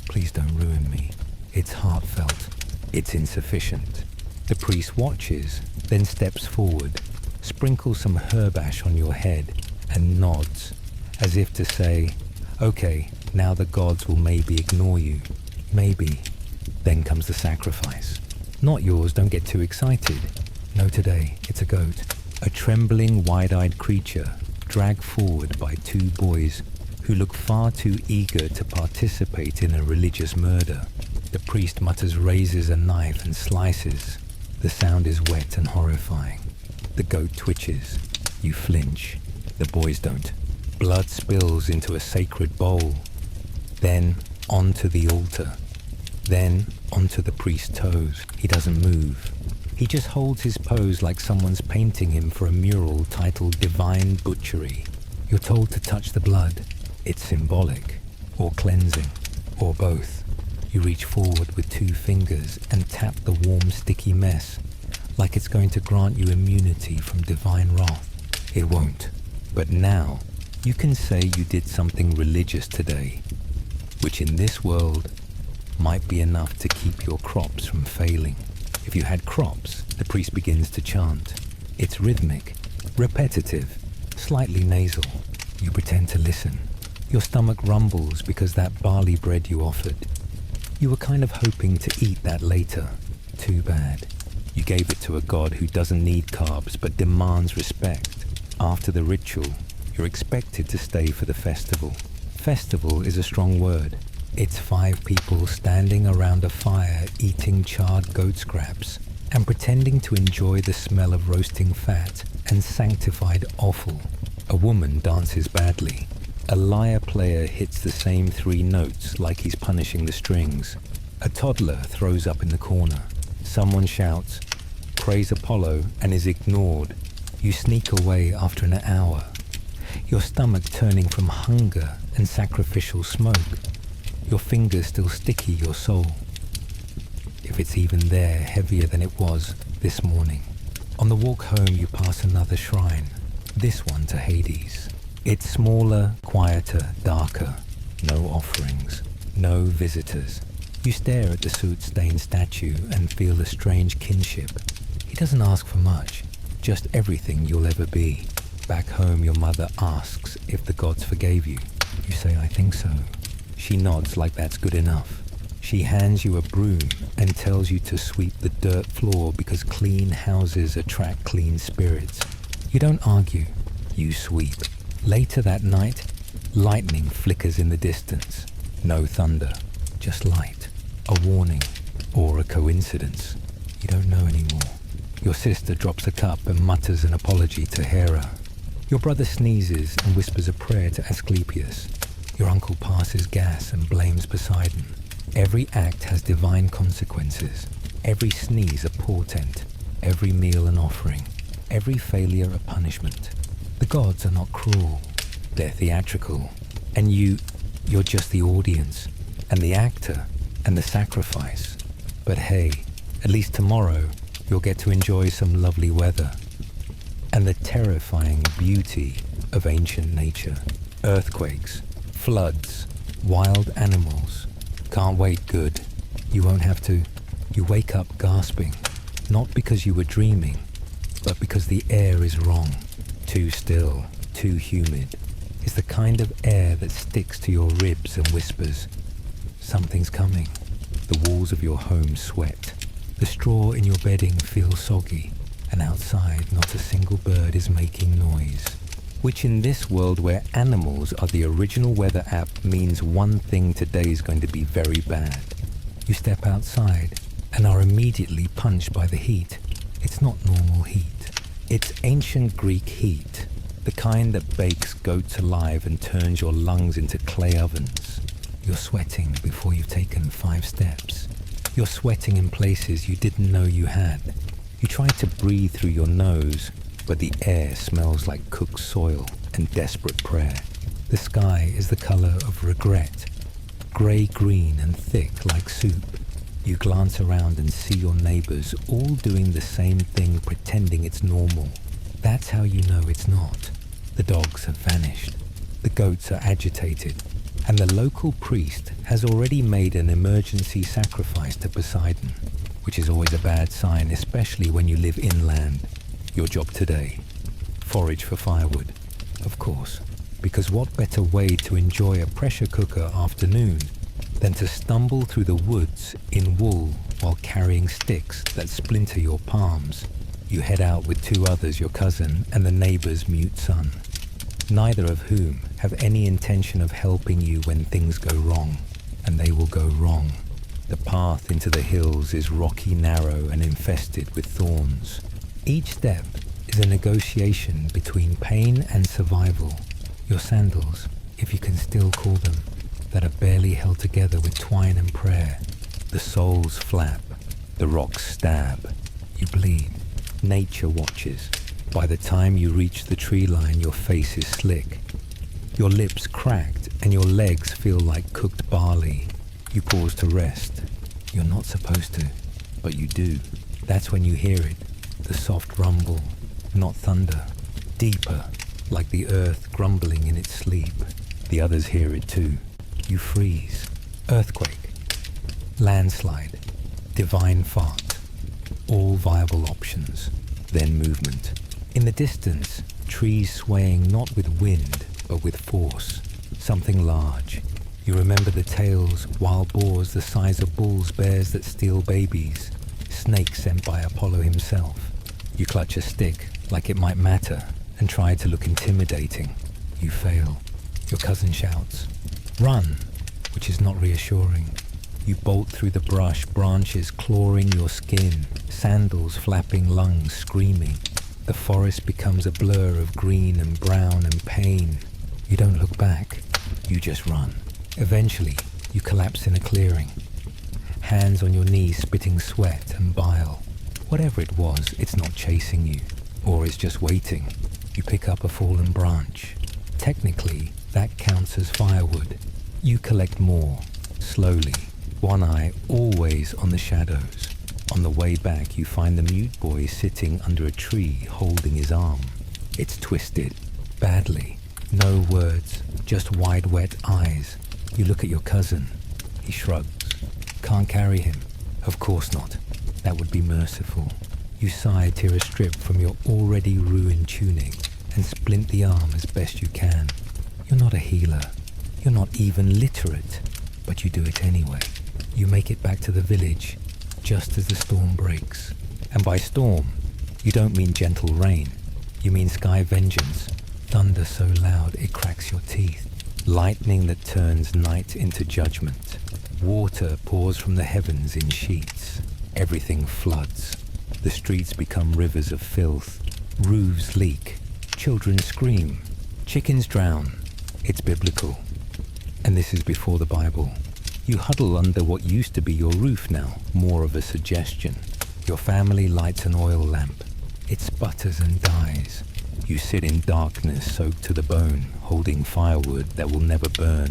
"Please don't ruin me." It's heartfelt. It's insufficient. The priest watches, then steps forward, sprinkles some herb ash on your head, and nods, as if to say, "Okay, now the gods will maybe ignore you. Maybe." Then comes the sacrifice. Not yours, don't get too excited. No, today, it's a goat. A trembling, wide-eyed creature, dragged forward by two boys who look far too eager to participate in a religious murder. The priest mutters, raises a knife and slices. The sound is wet and horrifying. The goat twitches. You flinch. The boys don't. Blood spills into a sacred bowl. Then onto the altar. Then onto the priest's toes. He doesn't move. He just holds his pose like someone's painting him for a mural titled Divine Butchery. You're told to touch the blood. It's symbolic, or cleansing, or both. You reach forward with two fingers and tap the warm, sticky mess, like it's going to grant you immunity from divine wrath. It won't. But now, you can say you did something religious today, which in this world might be enough to keep your crops from failing. If you had crops, the priest begins to chant. It's rhythmic, repetitive, slightly nasal. You pretend to listen. Your stomach rumbles because that barley bread you offered. You were kind of hoping to eat that later. Too bad. You gave it to a god who doesn't need carbs but demands respect. After the ritual, you're expected to stay for the festival. Festival is a strong word. It's 5 people standing around a fire eating charred goat scraps and pretending to enjoy the smell of roasting fat and sanctified offal. A woman dances badly. A lyre player hits the same 3 notes like he's punishing the strings. A toddler throws up in the corner. Someone shouts, "Praise Apollo," and is ignored. You sneak away after an hour, your stomach turning from hunger and sacrificial smoke. Your fingers still sticky, your soul, if it's even there, heavier than it was this morning. On the walk home, you pass another shrine, this one to Hades. It's smaller, quieter, darker. No offerings, no visitors. You stare at the soot-stained statue and feel a strange kinship. He doesn't ask for much, just everything you'll ever be. Back home, your mother asks if the gods forgave you. You say, "I think so." She nods like that's good enough. She hands you a broom and tells you to sweep the dirt floor because clean houses attract clean spirits. You don't argue, you sweep. Later that night, lightning flickers in the distance. No thunder, just light. A warning, or a coincidence. You don't know anymore. Your sister drops a cup and mutters an apology to Hera. Your brother sneezes and whispers a prayer to Asclepius. Your uncle passes gas and blames Poseidon. Every act has divine consequences. Every sneeze a portent. Every meal an offering. Every failure a punishment. The gods are not cruel. They're theatrical. And you're just the audience, and the actor, and the sacrifice. But hey, at least tomorrow, you'll get to enjoy some lovely weather. And the terrifying beauty of ancient nature. Earthquakes, floods, wild animals. Can't wait, good. You won't have to. You wake up gasping, not because you were dreaming, but because the air is wrong. Too still, too humid. It's the kind of air that sticks to your ribs and whispers, "Something's coming." The walls of your home sweat. The straw in your bedding feels soggy, and outside not a single bird is making noise. Which in this world where animals are the original weather app means one thing today is going to be very bad. You step outside and are immediately punched by the heat. It's not normal heat. It's ancient Greek heat, the kind that bakes goats alive and turns your lungs into clay ovens. You're sweating before you've taken 5 steps. You're sweating in places you didn't know you had. You try to breathe through your nose, but the air smells like cooked soil and desperate prayer. The sky is the color of regret, grey-green and thick like soup. You glance around and see your neighbors all doing the same thing, pretending it's normal. That's how you know it's not. The dogs have vanished. The goats are agitated, and the local priest has already made an emergency sacrifice to Poseidon, which is always a bad sign, especially when you live inland. Your job today: forage for firewood, of course, because what better way to enjoy a pressure cooker afternoon than to stumble through the woods in wool while carrying sticks that splinter your palms. You head out with two others, your cousin and the neighbor's mute son, neither of whom have any intention of helping you when things go wrong, and they will go wrong. The path into the hills is rocky, narrow, and infested with thorns. Each step is a negotiation between pain and survival. Your sandals, if you can still call them, that are barely held together with twine and prayer. The soles flap, the rocks stab, you bleed. Nature watches. By the time you reach the tree line, your face is slick. Your lips cracked and your legs feel like cooked barley. You pause to rest. You're not supposed to, but you do. That's when you hear it, the soft rumble, not thunder, deeper, like the earth grumbling in its sleep. The others hear it too. You freeze. Earthquake, landslide, divine fart, all viable options. Then movement. In the distance, trees swaying not with wind, but with force. Something large. You remember the tales, wild boars the size of bulls, bears that steal babies, snakes sent by Apollo himself. You clutch a stick, like it might matter, and try to look intimidating. You fail. Your cousin shouts, "Run!" which is not reassuring. You bolt through the brush, branches clawing your skin, sandals flapping, lungs screaming. The forest becomes a blur of green and brown and pain. You don't look back, you just run. Eventually, you collapse in a clearing, hands on your knees spitting sweat and bile. Whatever it was, it's not chasing you, or it's just waiting. You pick up a fallen branch. Technically, that counts as firewood. You collect more, slowly, one eye always on the shadows. On the way back, you find the mute boy sitting under a tree holding his arm. It's twisted, badly. No words, just wide, wet eyes. You look at your cousin. He shrugs. Can't carry him. Of course not. That would be merciful. You sigh, tear a strip from your already ruined tunic and splint the arm as best you can. You're not a healer. You're not even literate, but you do it anyway. You make it back to the village just as the storm breaks. And by storm, you don't mean gentle rain. You mean sky vengeance. Thunder so loud it cracks your teeth. Lightning that turns night into judgment. Water pours from the heavens in sheets. Everything floods. The streets become rivers of filth. Roofs leak. Children scream. Chickens drown. It's biblical. And this is before the Bible. You huddle under what used to be your roof now, more of a suggestion. Your family lights an oil lamp. It sputters and dies. You sit in darkness soaked to the bone, holding firewood that will never burn,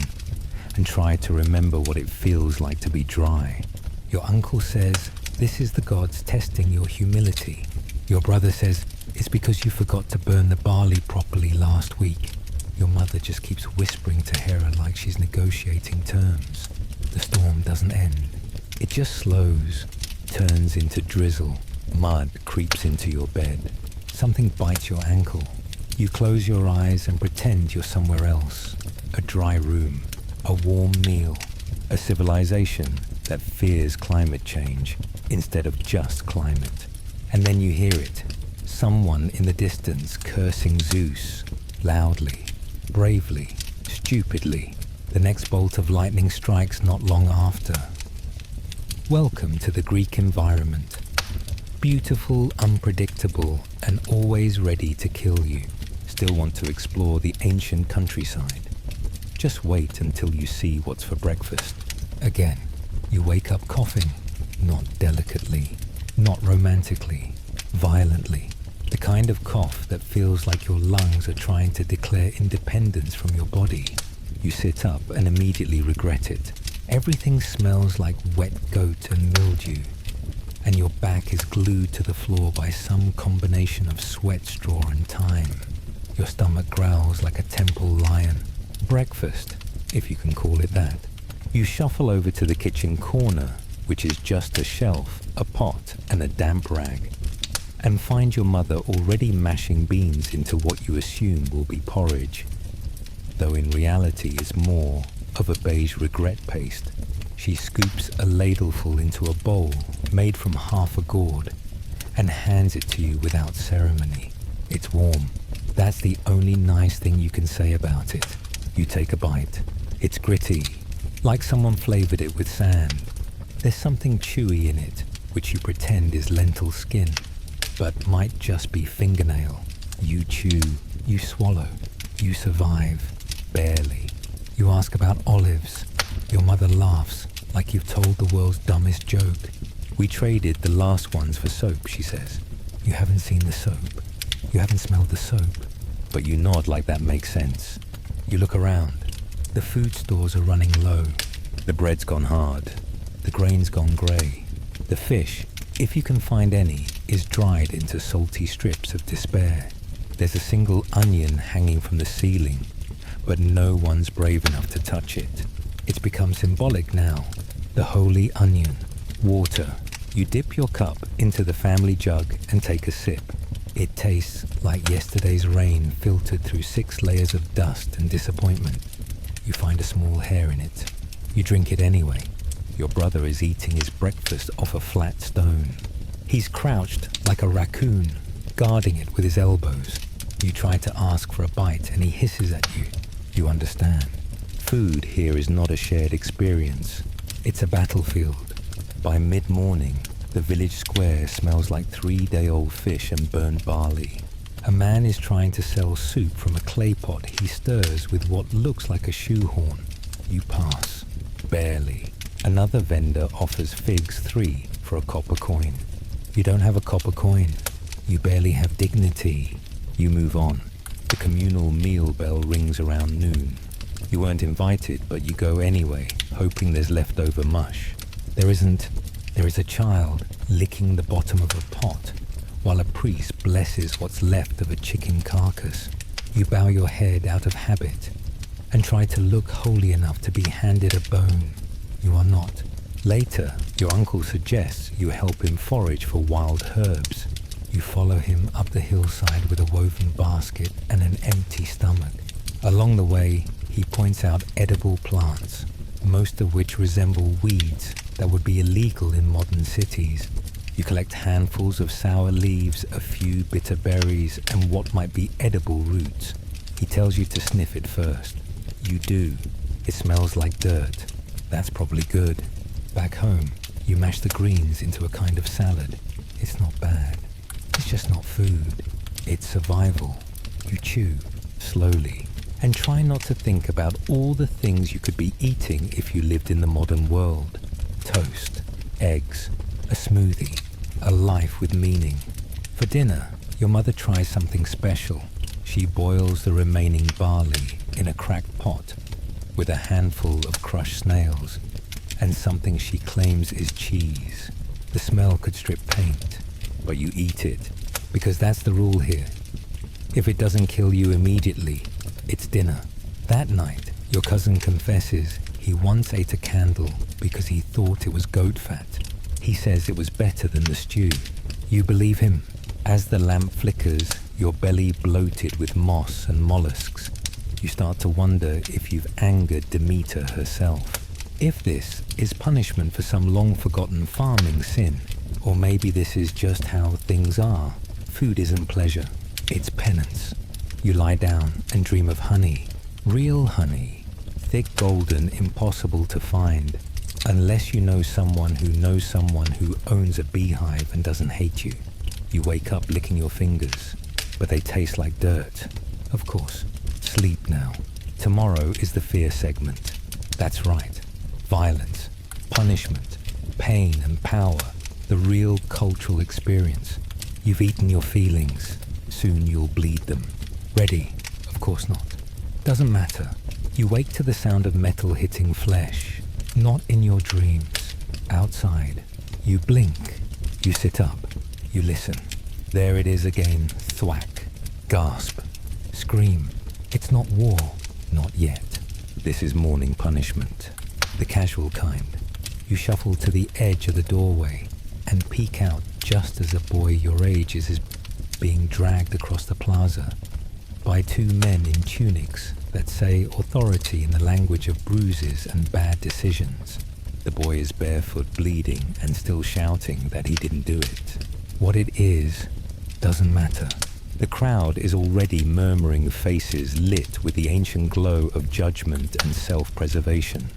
and try to remember what it feels like to be dry. Your uncle says, this is the gods testing your humility. Your brother says, it's because you forgot to burn the barley properly last week. Your mother just keeps whispering to Hera like she's negotiating terms. The storm doesn't end. It just slows, turns into drizzle. Mud creeps into your bed. Something bites your ankle. You close your eyes and pretend you're somewhere else. A dry room, a warm meal, a civilization that fears climate change instead of just climate. And then you hear it. Someone in the distance cursing Zeus, loudly, bravely, stupidly. The next bolt of lightning strikes not long after. Welcome to the Greek environment. Beautiful, unpredictable, and always ready to kill you. Still want to explore the ancient countryside. Just wait until you see what's for breakfast. Again, you wake up coughing, not delicately, not romantically, violently. The kind of cough that feels like your lungs are trying to declare independence from your body. You sit up and immediately regret it. Everything smells like wet goat and mildew, and your back is glued to the floor by some combination of sweat, straw, and thyme. Your stomach growls like a temple lion. Breakfast, if you can call it that. You shuffle over to the kitchen corner, which is just a shelf, a pot, and a damp rag, and find your mother already mashing beans into what you assume will be porridge, though in reality is more of a beige regret paste. She scoops a ladleful into a bowl made from half a gourd and hands it to you without ceremony. It's warm. That's the only nice thing you can say about it. You take a bite. It's gritty, like someone flavored it with sand. There's something chewy in it, which you pretend is lentil skin, but might just be fingernail. You chew, you swallow, you survive, barely. You ask about olives. Your mother laughs like you've told the world's dumbest joke. We traded the last ones for soap, she says. You haven't seen the soap. You haven't smelled the soap. But you nod like that makes sense. You look around. The food stores are running low. The bread's gone hard. The grain's gone grey. The fish, if you can find any, is dried into salty strips of despair. There's a single onion hanging from the ceiling, but no one's brave enough to touch it. It's become symbolic now. The holy onion. Water. You dip your cup into the family jug and take a sip. It tastes like yesterday's rain filtered through 6 layers of dust and disappointment. You find a small hair in it. You drink it anyway. Your brother is eating his breakfast off a flat stone. He's crouched like a raccoon, guarding it with his elbows. You try to ask for a bite and he hisses at you. You understand. Food here is not a shared experience. It's a battlefield. By mid-morning, the village square smells like 3-day-old fish and burned barley. A man is trying to sell soup from a clay pot he stirs with what looks like a shoehorn. You pass. Barely. Another vendor offers figs 3 for a copper coin. You don't have a copper coin. You barely have dignity. You move on. The communal meal bell rings around noon. You weren't invited, but you go anyway, hoping there's leftover mush. There isn't. There is a child licking the bottom of a pot, while a priest blesses what's left of a chicken carcass. You bow your head out of habit, and try to look holy enough to be handed a bone. You are not. Later, your uncle suggests you help him forage for wild herbs. You follow him up the hillside with a woven basket and an empty stomach. Along the way, he points out edible plants, most of which resemble weeds that would be illegal in modern cities. You collect handfuls of sour leaves, a few bitter berries, and what might be edible roots. He tells you to sniff it first. You do. It smells like dirt. That's probably good. Back home, you mash the greens into a kind of salad. It's not bad. It's just not food. It's survival. You chew, slowly, and try not to think about all the things you could be eating if you lived in the modern world. Toast, eggs, a smoothie, a life with meaning. For dinner, your mother tries something special. She boils the remaining barley in a cracked pot with a handful of crushed snails and something she claims is cheese. The smell could strip paint, but you eat it because that's the rule here. If it doesn't kill you immediately, it's dinner. That night, your cousin confesses he once ate a candle because he thought it was goat fat. He says it was better than the stew. You believe him. As the lamp flickers, your belly bloated with moss and mollusks. You start to wonder if you've angered Demeter herself. If this is punishment for some long-forgotten farming sin, or maybe this is just how things are. Food isn't pleasure, it's penance. You lie down and dream of honey. Real honey. Thick, golden, impossible to find. Unless you know someone who owns a beehive and doesn't hate you. You wake up licking your fingers, but they taste like dirt. Of course, sleep now. Tomorrow is the fear segment. That's right. Violence, punishment, pain and power. The real cultural experience. You've eaten your feelings. Soon you'll bleed them. Ready? Of course not. Doesn't matter. You wake to the sound of metal hitting flesh. Not in your dreams. Outside. You blink. You sit up. You listen. There it is again. Thwack. Gasp. Scream. It's not war. Not yet. This is morning punishment, the casual kind. You shuffle to the edge of the doorway and peek out just as a boy your age is being dragged across the plaza by two men in tunics that say authority in the language of bruises and bad decisions. The boy is barefoot, bleeding, and still shouting that he didn't do it. What it is doesn't matter. The crowd is already murmuring, faces lit with the ancient glow of judgment and self-preservation.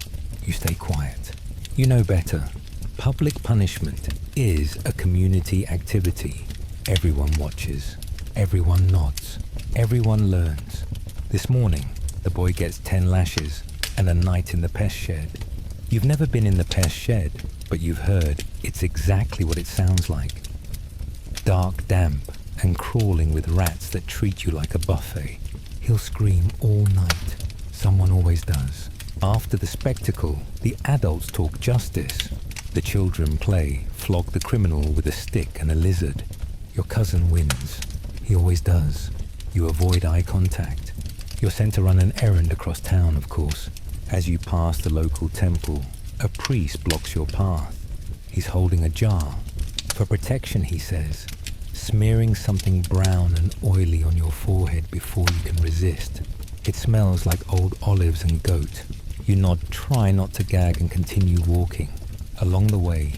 You stay quiet. You know better. Public punishment is a community activity. Everyone watches. Everyone nods. Everyone learns. This morning, the boy gets 10 lashes and a night in the pest shed. You've never been in the pest shed, but you've heard it's exactly what it sounds like. Dark, damp, and crawling with rats that treat you like a buffet. He'll scream all night. Someone always does. After the spectacle, the adults talk justice. The children play, flog the criminal with a stick and a lizard. Your cousin wins. He always does. You avoid eye contact. You're sent to run an errand across town, of course. As you pass the local temple, a priest blocks your path. He's holding a jar. For protection, he says, smearing something brown and oily on your forehead before you can resist. It smells like old olives and goat. You nod, try not to gag, and continue walking. Along the way,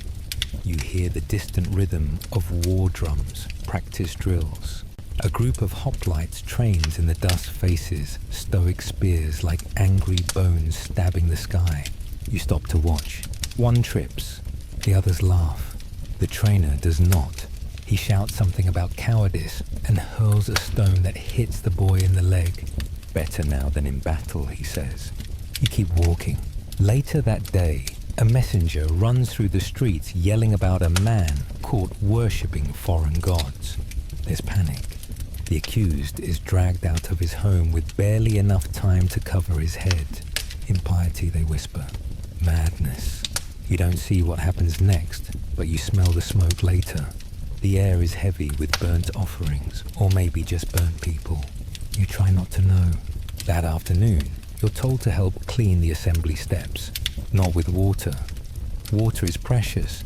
you hear the distant rhythm of war drums, practice drills. A group of hoplites trains in the dust faces, stoic spears like angry bones stabbing the sky. You stop to watch. One trips, the others laugh. The trainer does not. He shouts something about cowardice and hurls a stone that hits the boy in the leg. Better now than in battle, he says. You keep walking. Later that day, a messenger runs through the streets yelling about a man caught worshipping foreign gods. There's panic. The accused is dragged out of his home with barely enough time to cover his head. In piety, they whisper, madness. You don't see what happens next, but you smell the smoke later. The air is heavy with burnt offerings, or maybe just burnt people. You try not to know. That afternoon, you're told to help clean the assembly steps. Not with water. Water is precious,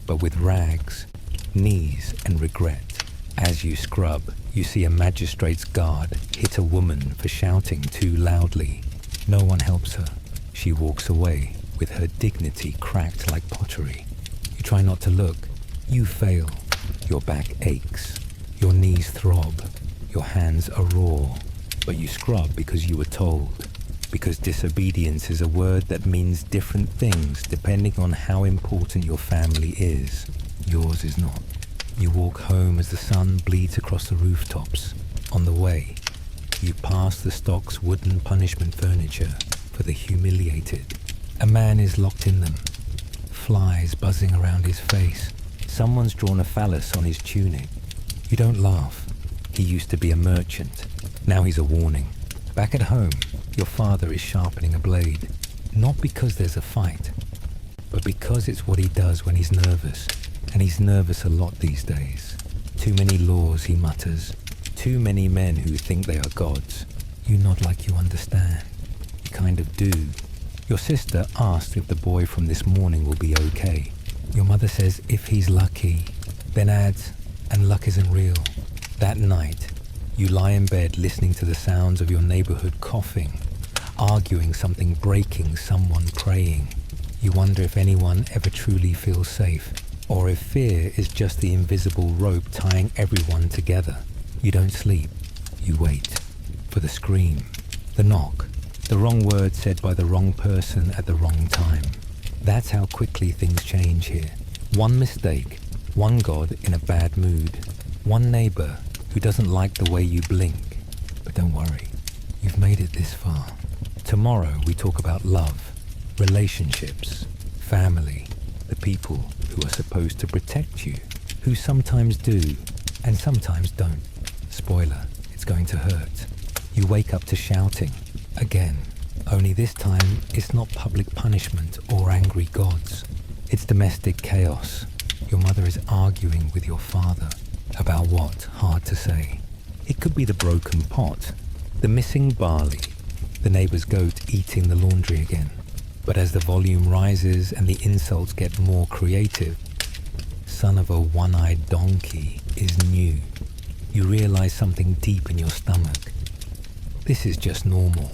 but with rags, knees, and regret. As you scrub, you see a magistrate's guard hit a woman for shouting too loudly. No one helps her. She walks away with her dignity cracked like pottery. You try not to look. You fail. Your back aches. Your knees throb. Your hands are raw. But you scrub because you were told. Because disobedience is a word that means different things depending on how important your family is. Yours is not. You walk home as the sun bleeds across the rooftops. On the way, you pass the stock's wooden punishment furniture for the humiliated. A man is locked in them. Flies buzzing around his face. Someone's drawn a phallus on his tunic. You don't laugh. He used to be a merchant. Now he's a warning. Back at home, your father is sharpening a blade. Not because there's a fight, but because it's what he does when he's nervous. And he's nervous a lot these days. Too many laws, he mutters. Too many men who think they are gods. You nod like you understand. You kind of do. Your sister asks if the boy from this morning will be okay. Your mother says if he's lucky, then adds, and luck isn't real. That night, you lie in bed listening to the sounds of your neighborhood coughing, arguing, something breaking, someone praying. You wonder if anyone ever truly feels safe, or if fear is just the invisible rope tying everyone together. You don't sleep. You wait for the scream, the knock, the wrong word said by the wrong person at the wrong time. That's how quickly things change here. One mistake, one God in a bad mood, one neighbor who doesn't like the way you blink. But don't worry, you've made it this far. Tomorrow we talk about love, relationships, family, the people who are supposed to protect you, who sometimes do and sometimes don't. Spoiler, it's going to hurt. You wake up to shouting. Again, only this time it's not public punishment or angry gods. It's domestic chaos. Your mother is arguing with your father. About what? Hard to say. It could be the broken pot, the missing barley, The neighbor's goat eating the laundry again. But as the volume rises and the insults get more creative, son of a one-eyed donkey is new. You realize something deep in your stomach. This is just normal.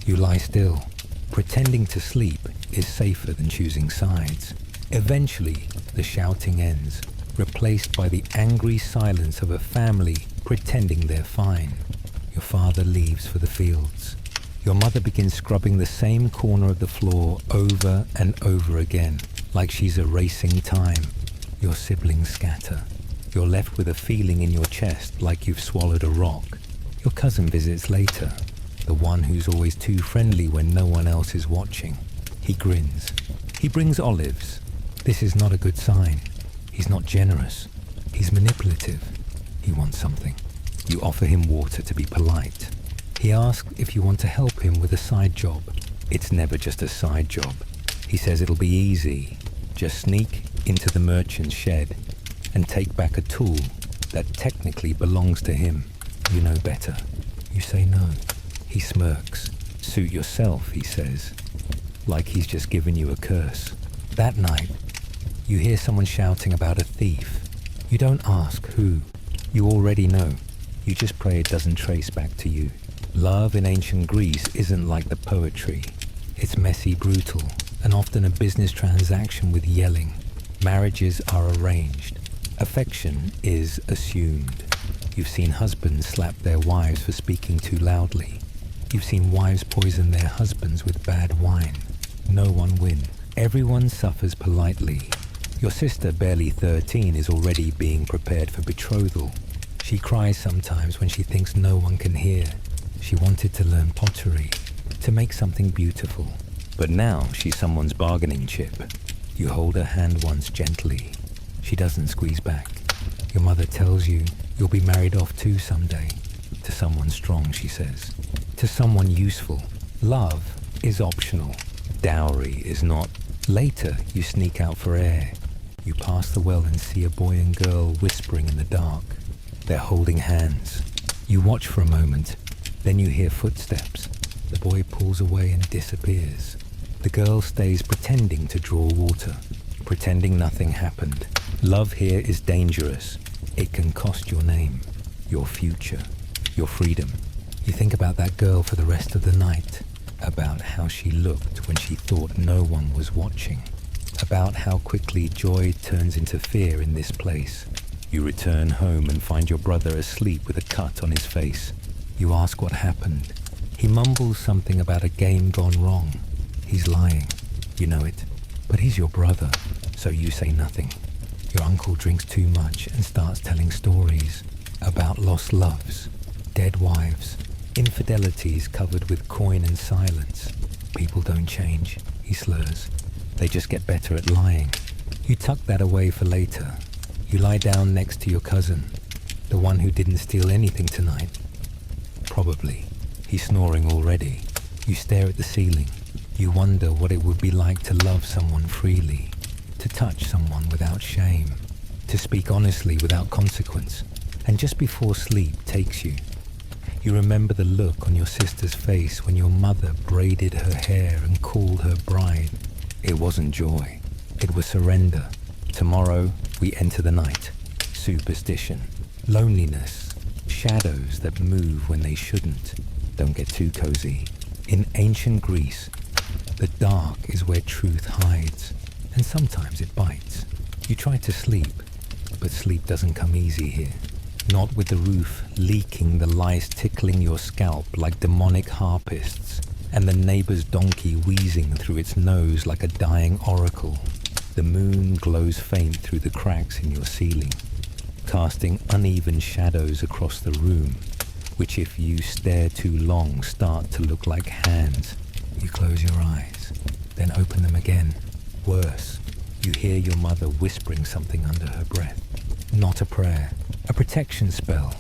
You lie still. Pretending to sleep is safer than choosing sides. Eventually, the shouting ends, replaced by the angry silence of a family pretending they're fine. Your father leaves for the fields. Your mother begins scrubbing the same corner of the floor over and over again, like she's erasing time. Your siblings scatter. You're left with a feeling in your chest like you've swallowed a rock. Your cousin visits later, the one who's always too friendly when no one else is watching. He grins. He brings olives. This is not a good sign. He's not generous. He's manipulative. He wants something. You offer him water to be polite. He asks if you want to help him with a side job. It's never just a side job. He says it'll be easy. Just sneak into the merchant's shed and take back a tool that technically belongs to him. You know better. You say no. He smirks. Suit yourself, he says, like he's just given you a curse. That night, you hear someone shouting about a thief. You don't ask who. You already know. You just pray it doesn't trace back to you. Love in ancient Greece isn't like the poetry. It's messy, brutal, and often a business transaction with yelling. Marriages are arranged. Affection is assumed. You've seen husbands slap their wives for speaking too loudly. You've seen wives poison their husbands with bad wine. No one wins. Everyone suffers politely. Your sister, barely 13, is already being prepared for betrothal. She cries sometimes when she thinks no one can hear. She wanted to learn pottery, to make something beautiful. But now she's someone's bargaining chip. You hold her hand once gently. She doesn't squeeze back. Your mother tells you you'll be married off too someday. To someone strong, she says. To someone useful. Love is optional. Dowry is not. Later, you sneak out for air. You pass the well and see a boy and girl whispering in the dark. They're holding hands. You watch for a moment. Then you hear footsteps. The boy pulls away and disappears. The girl stays pretending to draw water, pretending nothing happened. Love here is dangerous. It can cost your name, your future, your freedom. You think about that girl for the rest of the night, about how she looked when she thought no one was watching, about how quickly joy turns into fear in this place. You return home and find your brother asleep with a cut on his face. You ask what happened. He mumbles something about a game gone wrong. He's lying. You know it. But he's your brother, so you say nothing. Your uncle drinks too much and starts telling stories about lost loves, dead wives, infidelities covered with coin and silence. People don't change, he slurs. They just get better at lying. You tuck that away for later. You lie down next to your cousin, the one who didn't steal anything tonight. Probably. He's snoring already. You stare at the ceiling. You wonder what it would be like to love someone freely, to touch someone without shame, to speak honestly without consequence. And just before sleep takes you, you remember the look on your sister's face when your mother braided her hair and called her bride. It wasn't joy. It was surrender. Tomorrow, we enter the night. Superstition. Loneliness. Shadows that move when they shouldn't. Don't get too cozy. In ancient Greece, the dark is where truth hides, and sometimes it bites. You try to sleep, but sleep doesn't come easy here. Not with the roof leaking, the lice tickling your scalp like demonic harpists, and the neighbor's donkey wheezing through its nose like a dying oracle. The moon glows faint through the cracks in your ceiling, casting uneven shadows across the room, which if you stare too long start to look like hands. You close your eyes, then open them again. Worse, you hear your mother whispering something under her breath. Not a prayer, a protection spell.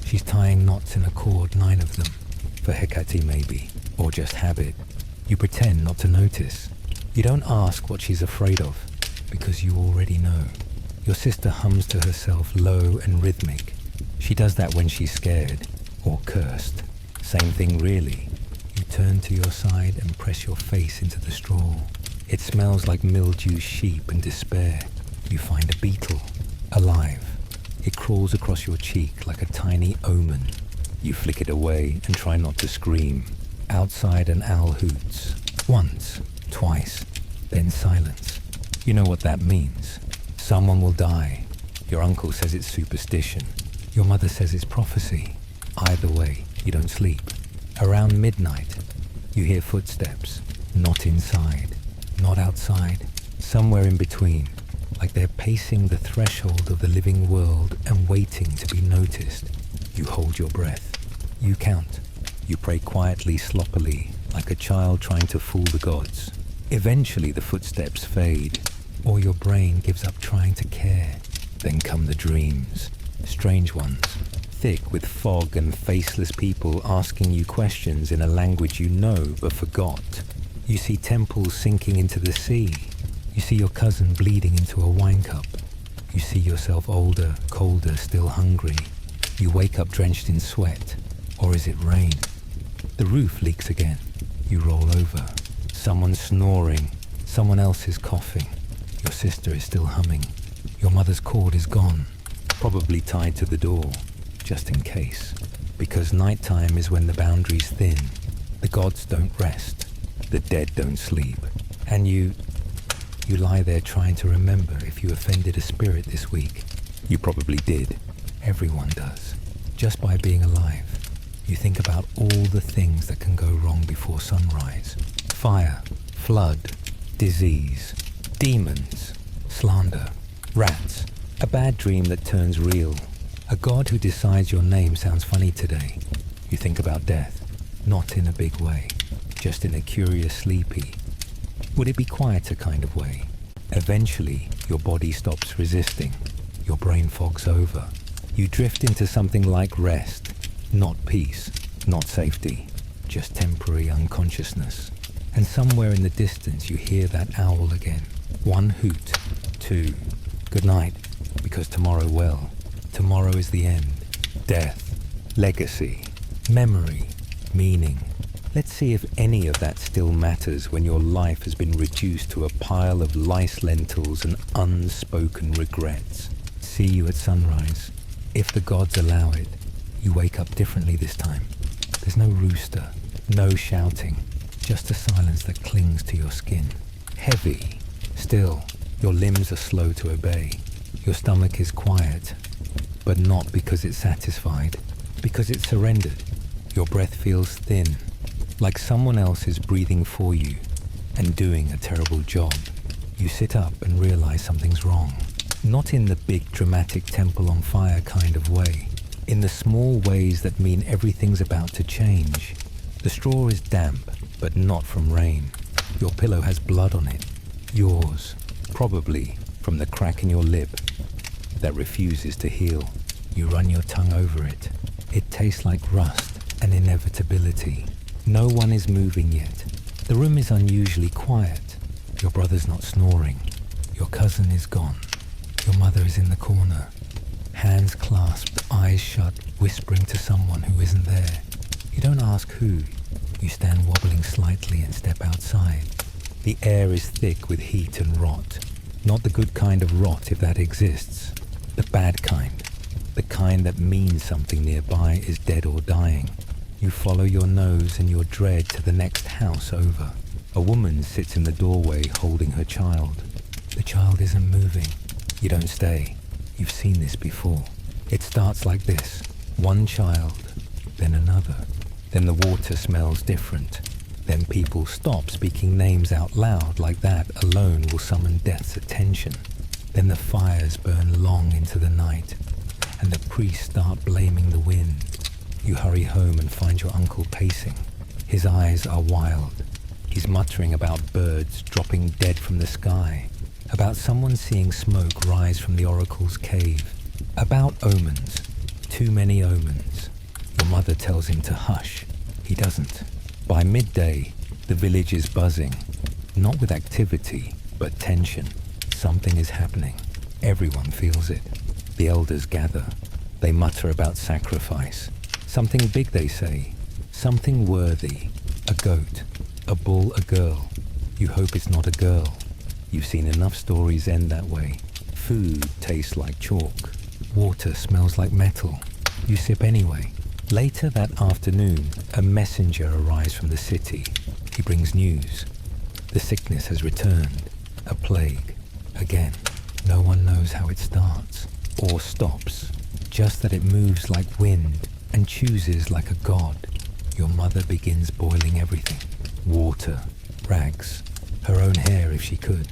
She's tying knots in a cord, 9 of them. For Hecate maybe, or just habit. You pretend not to notice. You don't ask what she's afraid of, because you already know. Your sister hums to herself low and rhythmic. She does that when she's scared or cursed. Same thing really. You turn to your side and press your face into the straw. It smells like mildew sheep and despair. You find a beetle, alive. It crawls across your cheek like a tiny omen. You flick it away and try not to scream. Outside an owl hoots. Once, twice, then silence. You know what that means. Someone will die. Your uncle says it's superstition. Your mother says it's prophecy. Either way, you don't sleep. Around midnight, you hear footsteps. Not inside, not outside, somewhere in between, like they're pacing the threshold of the living world and waiting to be noticed. You hold your breath. You count. You pray quietly, sloppily, like a child trying to fool the gods. Eventually the footsteps fade, or your brain gives up trying to care. Then come the dreams, strange ones, thick with fog and faceless people asking you questions in a language you know but forgot. You see temples sinking into the sea. You see your cousin bleeding into a wine cup. You see yourself older, colder, still hungry. You wake up drenched in sweat. Or is it rain? The roof leaks again. You roll over. Someone's snoring. Someone else is coughing. Your sister is still humming. Your mother's cord is gone. Probably tied to the door, just in case. Because nighttime is when the boundaries thin. The gods don't rest. The dead don't sleep. And you lie there trying to remember if you offended a spirit this week. You probably did. Everyone does. Just by being alive. You think about all the things that can go wrong before sunrise. Fire, flood, disease, demons, slander, rats, a bad dream that turns real. A god who decides your name sounds funny today. You think about death, not in a big way, just in a curious sleepy. Would it be quieter kind of way? Eventually, your body stops resisting. Your brain fogs over. You drift into something like rest. Not peace, not safety, just temporary unconsciousness. And somewhere in the distance you hear that owl again. 1 hoot, 2, good night, because tomorrow is the end. Death, legacy, memory, meaning. Let's see if any of that still matters when your life has been reduced to a pile of lice lentils and unspoken regrets. See you at sunrise. If the gods allow it. You wake up differently this time. There's no rooster, no shouting, just a silence that clings to your skin. Heavy, still, your limbs are slow to obey. Your stomach is quiet, but not because it's satisfied, because it's surrendered. Your breath feels thin, like someone else is breathing for you and doing a terrible job. You sit up and realize something's wrong. Not in the big dramatic temple on fire kind of way. In the small ways that mean everything's about to change. The straw is damp, but not from rain. Your pillow has blood on it. Yours, probably from the crack in your lip that refuses to heal. You run your tongue over it. It tastes like rust and inevitability. No one is moving yet. The room is unusually quiet. Your brother's not snoring. Your cousin is gone. Your mother is in the corner. Hands clasped, eyes shut, whispering to someone who isn't there. You don't ask who. You stand wobbling slightly and step outside. The air is thick with heat and rot. Not the good kind of rot, if that exists. The bad kind. The kind that means something nearby is dead or dying. You follow your nose and your dread to the next house over. A woman sits in the doorway holding her child. The child isn't moving. You don't stay. You've seen this before. It starts like this. One child, then another. Then the water smells different. Then people stop speaking names out loud like that alone will summon death's attention. Then the fires burn long into the night, and the priests start blaming the wind. You hurry home and find your uncle pacing. His eyes are wild. He's muttering about birds dropping dead from the sky. About someone seeing smoke rise from the oracle's cave. About omens. Too many omens. Your mother tells him to hush. He doesn't. By midday, the village is buzzing. Not with activity, but tension. Something is happening. Everyone feels it. The elders gather. They mutter about sacrifice. Something big, they say. Something worthy. A goat, a bull, a girl. You hope it's not a girl. You've seen enough stories end that way. Food tastes like chalk. Water smells like metal. You sip anyway. Later that afternoon, a messenger arrives from the city. He brings news. The sickness has returned. A plague. Again. No one knows how it starts or stops. Just that it moves like wind and chooses like a god. Your mother begins boiling everything. Water, rags, her own hair if she could.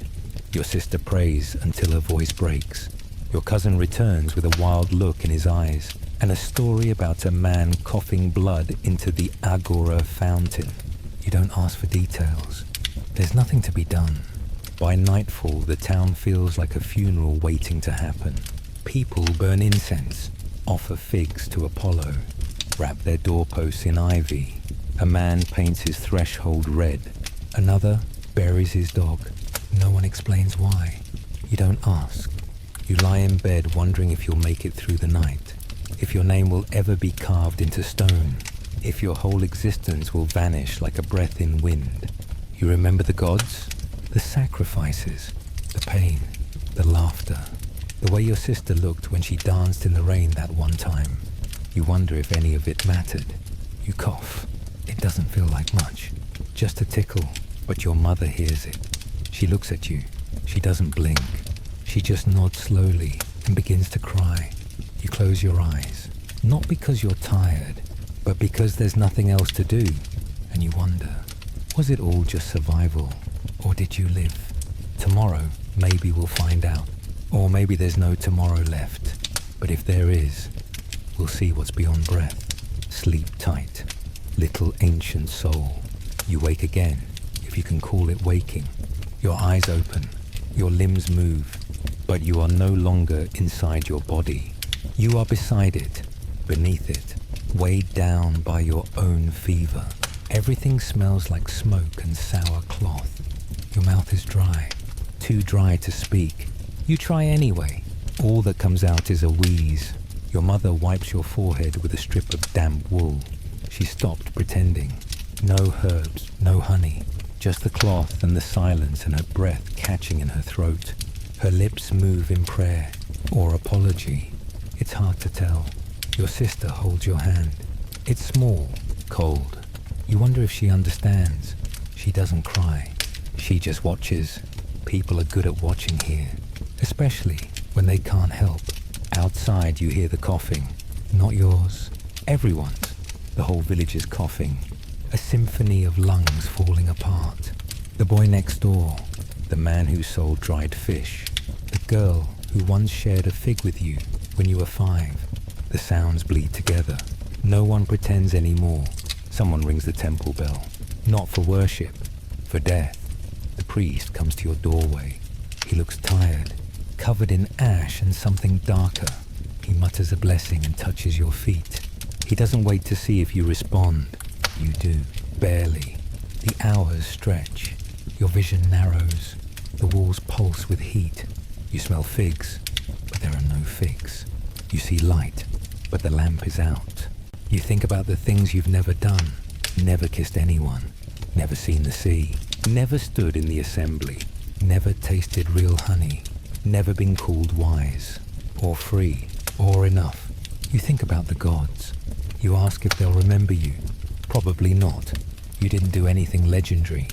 Your sister prays until her voice breaks. Your cousin returns with a wild look in his eyes and a story about a man coughing blood into the agora fountain. You don't ask for details. There's nothing to be done. By nightfall, the town feels like a funeral waiting to happen. People burn incense, offer figs to Apollo, wrap their doorposts in ivy. A man paints his threshold red. Another buries his dog. No one explains why. You don't ask. You lie in bed wondering if you'll make it through the night, if your name will ever be carved into stone, if your whole existence will vanish like a breath in wind. You remember the gods, the sacrifices, the pain, the laughter, the way your sister looked when she danced in the rain that one time. You wonder if any of it mattered. You cough. It doesn't feel like much, just a tickle, but your mother hears it. She looks at you. She doesn't blink. She just nods slowly and begins to cry. You close your eyes, not because you're tired, but because there's nothing else to do. And you wonder, was it all just survival, or did you live? Tomorrow, maybe we'll find out. Or maybe there's no tomorrow left. But if there is, we'll see what's beyond breath. Sleep tight, little ancient soul. You wake again, if you can call it waking. Your eyes open, your limbs move, but you are no longer inside your body. You are beside it, beneath it, weighed down by your own fever. Everything smells like smoke and sour cloth. Your mouth is dry, too dry to speak. You try anyway. All that comes out is a wheeze. Your mother wipes your forehead with a strip of damp wool. She stopped pretending. No herbs, no honey. Just the cloth and the silence and her breath catching in her throat. Her lips move in prayer or apology. It's hard to tell. Your sister holds your hand. It's small, cold. You wonder if she understands. She doesn't cry. She just watches. People are good at watching here, especially when they can't help. Outside you hear the coughing. Not yours. Everyone's. The whole village is coughing. A symphony of lungs falling apart. The boy next door, the man who sold dried fish, the girl who once shared a fig with you when you were 5. The sounds bleed together. No one pretends anymore. Someone rings the temple bell. Not for worship, for death. The priest comes to your doorway. He looks tired, covered in ash and something darker. He mutters a blessing and touches your feet. He doesn't wait to see if you respond. You do, barely. The hours stretch. Your vision narrows. The walls pulse with heat. You smell figs, but there are no figs. You see light, but the lamp is out. You think about the things you've never done. Never kissed anyone. Never seen the sea. Never stood in the assembly. Never tasted real honey. Never been called wise, or free, or enough. You think about the gods. You ask if they'll remember you. Probably not. You didn't do anything legendary.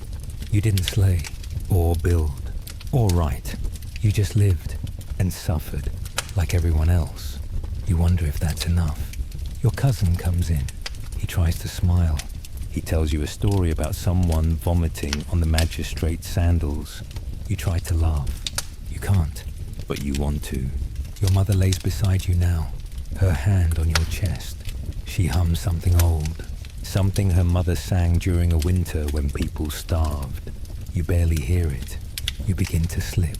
You didn't slay, or build, or write. You just lived and suffered like everyone else. You wonder if that's enough. Your cousin comes in. He tries to smile. He tells you a story about someone vomiting on the magistrate's sandals. You try to laugh. You can't, but you want to. Your mother lays beside you now, her hand on your chest. She hums something old. Something her mother sang during a winter when people starved. You barely hear it. You begin to slip.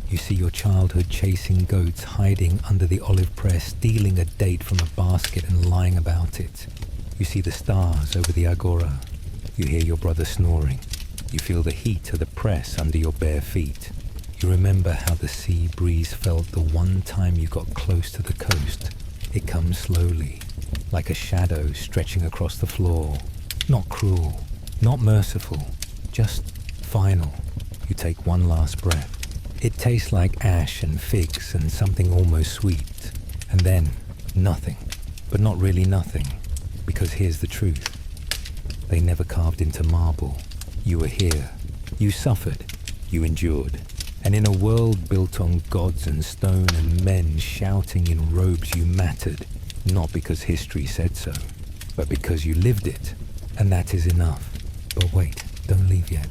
You see your childhood chasing goats, hiding under the olive press, stealing a date from a basket and lying about it. You see the stars over the agora. You hear your brother snoring. You feel the heat of the press under your bare feet. You remember how the sea breeze felt the one time you got close to the coast. It comes slowly, like a shadow stretching across the floor. Not cruel, Not merciful, just final. You take one last breath. It tastes like ash and figs and something almost sweet. And then, nothing. But not really nothing. Because here's the truth. They never carved into marble. You were here. You suffered. You endured. And in a world built on gods and stone and men shouting in robes, you mattered. Not because history said so, but because you lived it. And that is enough. But wait, don't leave yet.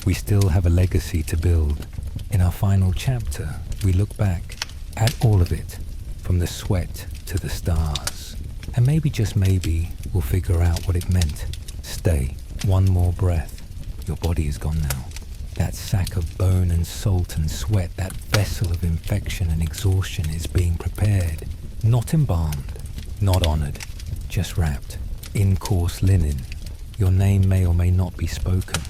We still have a legacy to build. In our final chapter, we look back at all of it, from the sweat to the stars. And maybe, just maybe, we'll figure out what it meant. Stay. One more breath. Your body is gone now. That sack of bone and salt and sweat, that vessel of infection and exhaustion is being prepared. Not embalmed, not honored, just wrapped in coarse linen. Your name may or may not be spoken.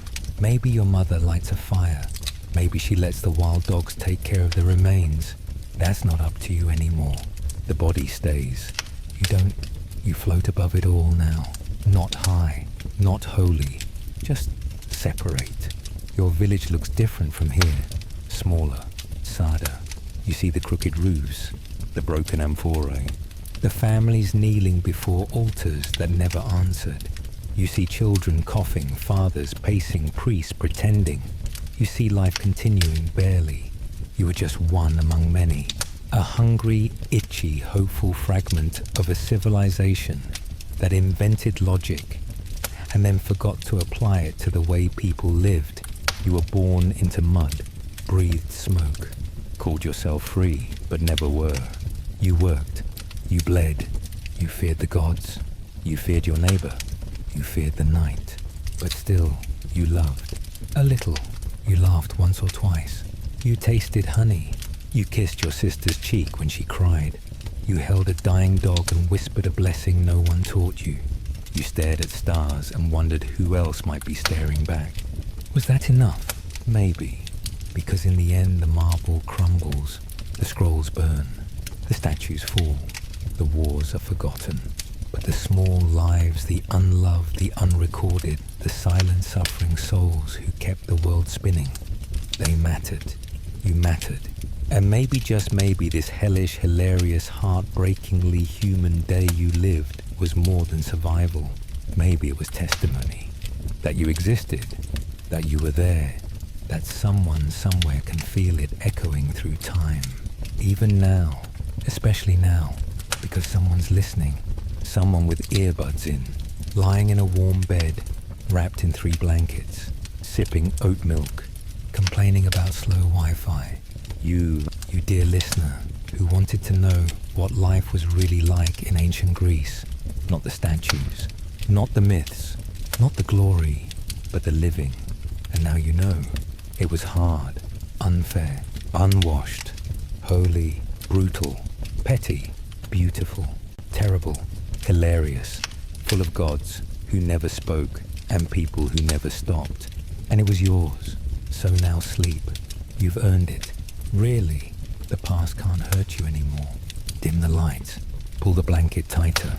Maybe your mother lights a fire. Maybe she lets the wild dogs take care of the remains. That's not up to you anymore. The body stays. You float above it all now. Not high, not holy, just separate. Your village looks different from here. Smaller, sadder. You see the crooked roofs, the broken amphorae, the families kneeling before altars that never answered. You see children coughing, fathers pacing, priests pretending. You see life continuing barely. You were just one among many. A hungry, itchy, hopeful fragment of a civilization that invented logic and then forgot to apply it to the way people lived. You were born into mud, breathed smoke, called yourself free, but never were. You worked, you bled, you feared the gods, you feared your neighbor, you feared the night, but still, you loved. A little, you laughed once or twice. You tasted honey. You kissed your sister's cheek when she cried. You held a dying dog and whispered a blessing no one taught you. You stared at stars and wondered who else might be staring back. Was that enough? Maybe. Because in the end the marble crumbles, the scrolls burn, the statues fall, the wars are forgotten. But the small lives, the unloved, the unrecorded, the silent suffering souls who kept the world spinning, they mattered. You mattered. And maybe, just maybe, this hellish, hilarious, heartbreakingly human day you lived was more than survival. Maybe it was testimony. That you existed. That you were there. That someone somewhere can feel it echoing through time. Even now. Especially now. Because someone's listening. Someone with earbuds in. Lying in a warm bed. Wrapped in 3 blankets. Sipping oat milk. Complaining about slow Wi-Fi. You dear listener, who wanted to know what life was really like in ancient Greece. Not the statues, not the myths, not the glory, but the living. And now you know. It was hard, unfair, unwashed, holy, brutal, petty, beautiful, terrible, hilarious, full of gods who never spoke and people who never stopped. And it was yours. So now sleep. You've earned it. Really, the past can't hurt you anymore. Dim the light. Pull the blanket tighter.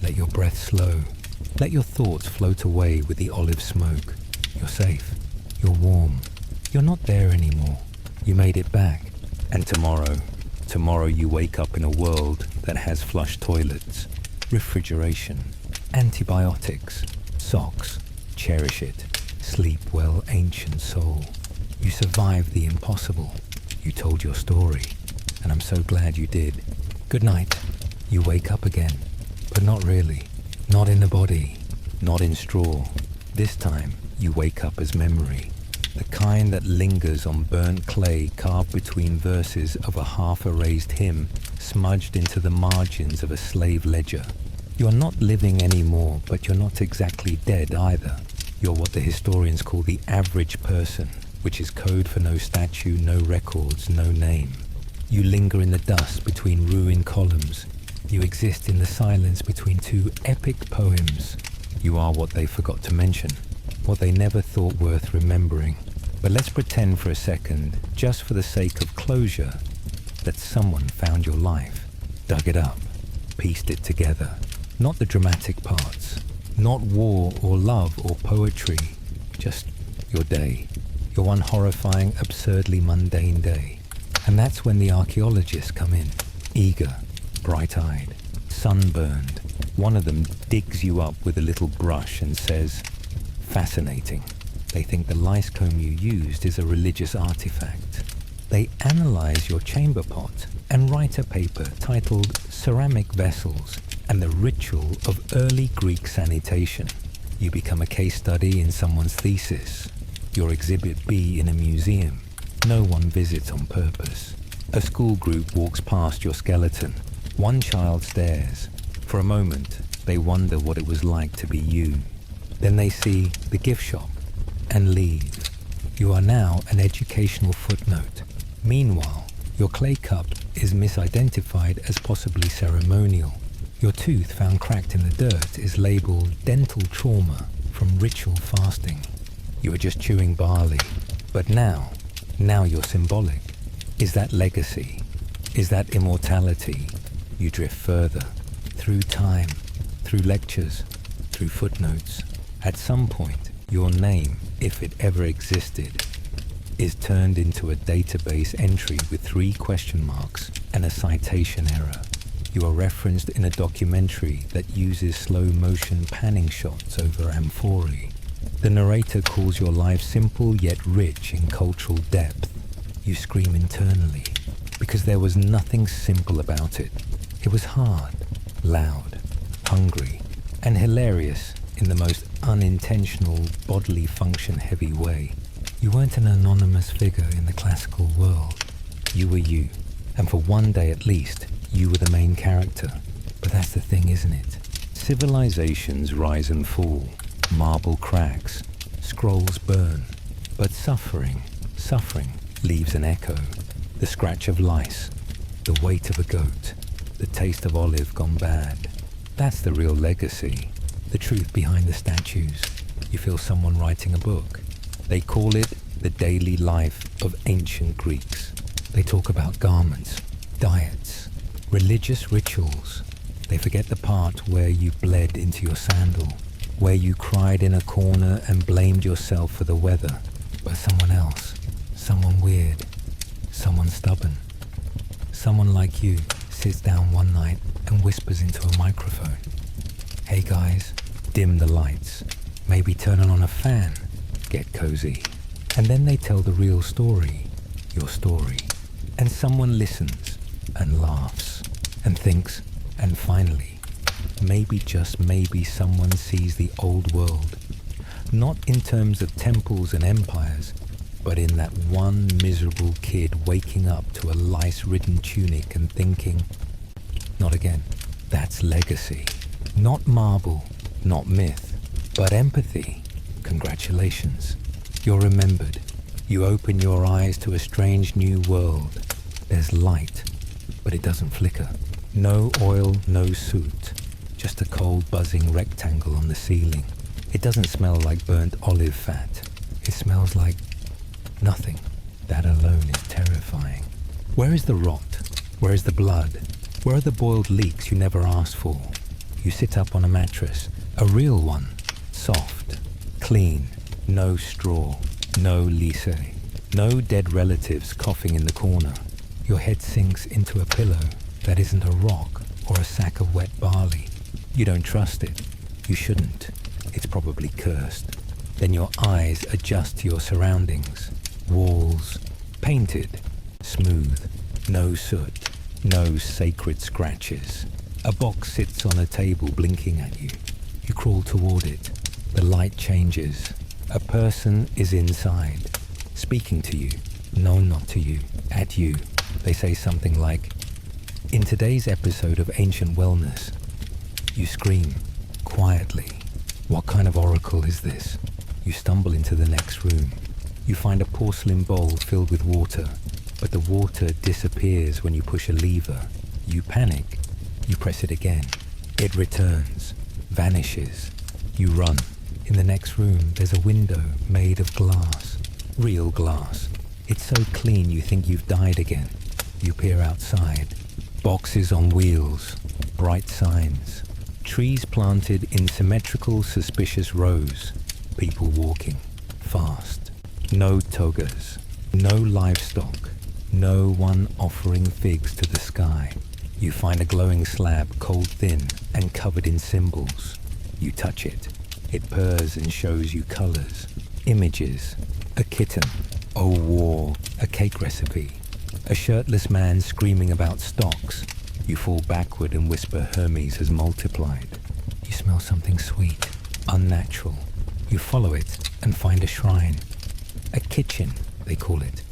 Let your breath slow. Let your thoughts float away with the olive smoke. You're safe. You're warm. You're not there anymore. You made it back. And tomorrow you wake up in a world that has flush toilets, refrigeration, antibiotics, socks. Cherish it. Sleep well, ancient soul. You survived the impossible. You told your story, and I'm so glad you did. Good night. You wake up again, but not really. Not in the body, not in straw. This time, you wake up as memory. The kind that lingers on burnt clay carved between verses of a half-erased hymn smudged into the margins of a slave ledger. You're not living anymore, but you're not exactly dead either. You're what the historians call the average person, which is code for no statue, no records, no name. You linger in the dust between ruined columns. You exist in the silence between 2 epic poems. You are what they forgot to mention, what they never thought worth remembering. But let's pretend for a second, just for the sake of closure, that someone found your life, dug it up, pieced it together. Not the dramatic parts, Not war or love or poetry, just your day. Your one horrifying, absurdly mundane day. And that's when the archaeologists come in, eager, bright-eyed, sunburned. One of them digs you up with a little brush and says, "Fascinating." They think the lice comb you used is a religious artifact. They analyze your chamber pot and write a paper titled "Ceramic Vessels and the Ritual of Early Greek Sanitation." You become a case study in someone's thesis. Your exhibit B in a museum. No one visits on purpose. A school group walks past your skeleton. One child stares. For a moment, they wonder what it was like to be you. Then they see the gift shop and leave. You are now an educational footnote. Meanwhile, your clay cup is misidentified as possibly ceremonial. Your tooth found cracked in the dirt is labeled dental trauma from ritual fasting. You were just chewing barley. But now you're symbolic. Is that legacy? Is that immortality? You drift further, through time, through lectures, through footnotes. At some point, your name, if it ever existed, is turned into a database entry with 3 question marks and a citation error. You are referenced in a documentary that uses slow-motion panning shots over amphorae. The narrator calls your life simple yet rich in cultural depth. You scream internally, because there was nothing simple about it. It was hard, loud, hungry, and hilarious in the most unintentional, bodily function-heavy way. You weren't an anonymous figure in the classical world. You were you, and for one day at least, you were the main character. But that's the thing, isn't it? Civilizations rise and fall. Marble cracks, scrolls burn, but suffering leaves an echo. The scratch of lice, the weight of a goat, the taste of olive gone bad. That's the real legacy, the truth behind the statues. You feel someone writing a book. They call it the daily life of ancient Greeks. They talk about garments, diets, religious rituals. They forget the part where you bled into your sandal, where you cried in a corner and blamed yourself for the weather, but someone else, someone weird, someone stubborn, someone like you sits down one night and whispers into a microphone, "Hey guys, dim the lights, maybe turn on a fan, get cozy." And then they tell the real story, your story. And someone listens and laughs and thinks, and finally, maybe just maybe someone sees the old world, not in terms of temples and empires, but in that one miserable kid waking up to a lice-ridden tunic and thinking, not again. That's legacy. Not marble, not myth, but empathy. Congratulations. You're remembered. You open your eyes to a strange new world. There's light, but it doesn't flicker. No oil, no soot. Just a cold buzzing rectangle on the ceiling. It doesn't smell like burnt olive fat. It smells like nothing. That alone is terrifying. Where is the rot? Where is the blood? Where are the boiled leeks you never asked for? You sit up on a mattress, a real one, soft, clean, no straw, no lice, no dead relatives coughing in the corner. Your head sinks into a pillow that isn't a rock or a sack of wet barley. You don't trust it. You shouldn't. It's probably cursed. Then your eyes adjust to your surroundings. Walls, painted, smooth, no soot, no sacred scratches. A box sits on a table blinking at you. You crawl toward it. The light changes. A person is inside, speaking to you. No, not to you, at you. They say something like, "In today's episode of Ancient Wellness," you scream, quietly. What kind of oracle is this? You stumble into the next room. You find a porcelain bowl filled with water, but the water disappears when you push a lever. You panic. You press it again. It returns, vanishes. You run. In the next room, there's a window made of glass. Real glass. It's so clean you think you've died again. You peer outside. Boxes on wheels. Bright signs. Trees planted in symmetrical, suspicious rows. People walking, fast. No togas. No livestock. No one offering figs to the sky. You find a glowing slab, cold thin and covered in symbols. You touch it. It purrs and shows you colors, images, a kitten, a war, a cake recipe, a shirtless man screaming about stocks. You fall backward and whisper Hermes has multiplied. You smell something sweet, unnatural. You follow it and find a shrine. A kitchen, they call it,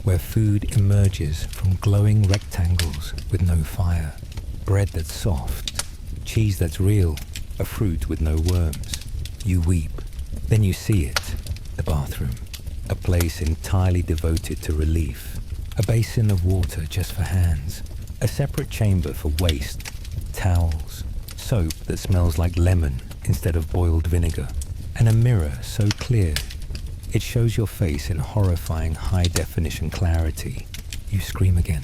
where food emerges from glowing rectangles with no fire. Bread that's soft, cheese that's real, a fruit with no worms. You weep. Then you see it, the bathroom, a place entirely devoted to relief. A basin of water just for hands, a separate chamber for waste, towels, soap that smells like lemon instead of boiled vinegar, and a mirror so clear it shows your face in horrifying high-definition clarity. You scream again.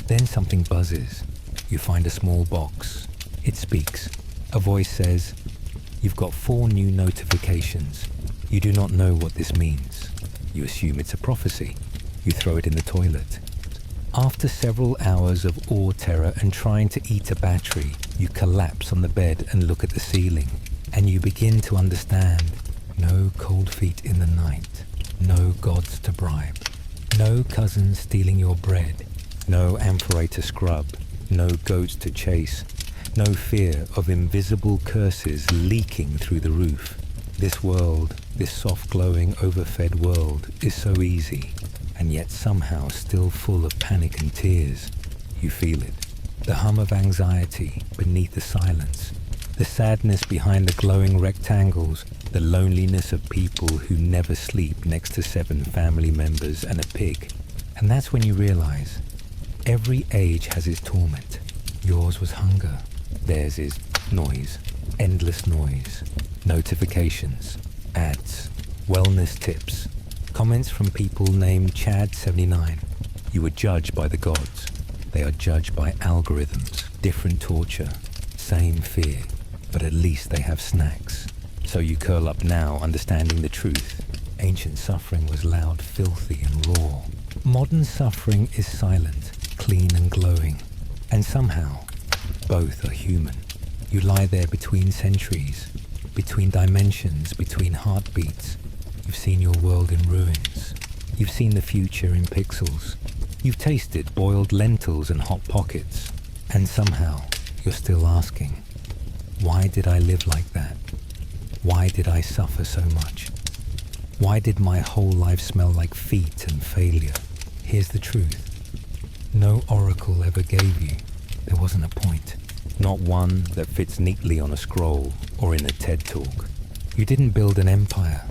Then something buzzes. You find a small box. It speaks. A voice says, "You've got 4 new notifications. You do not know what this means." You assume it's a prophecy. You throw it in the toilet. After several hours of awe, terror, and trying to eat a battery, you collapse on the bed and look at the ceiling, and you begin to understand. No cold feet in the night, no gods to bribe, no cousins stealing your bread, no amphora to scrub, no goats to chase, no fear of invisible curses leaking through the roof. This world, this soft glowing overfed world is so easy, and yet somehow still full of panic and tears. You feel it, the hum of anxiety beneath the silence, the sadness behind the glowing rectangles, the loneliness of people who never sleep next to 7 family members and a pig. And that's when you realize every age has its torment. Yours was hunger. Theirs is noise, endless noise, notifications, ads, wellness tips, comments from people named Chad79. You were judged by the gods. They are judged by algorithms, different torture, same fear, but at least they have snacks. So you curl up now, understanding the truth. Ancient suffering was loud, filthy, and raw. Modern suffering is silent, clean, and glowing. And somehow, both are human. You lie there between centuries, between dimensions, between heartbeats. You've seen your world in ruins. You've seen the future in pixels. You've tasted boiled lentils and hot pockets. And somehow, you're still asking, why did I live like that? Why did I suffer so much? Why did my whole life smell like feet and failure? Here's the truth. No oracle ever gave you. There wasn't a point. Not one that fits neatly on a scroll or in a TED talk. You didn't build an empire.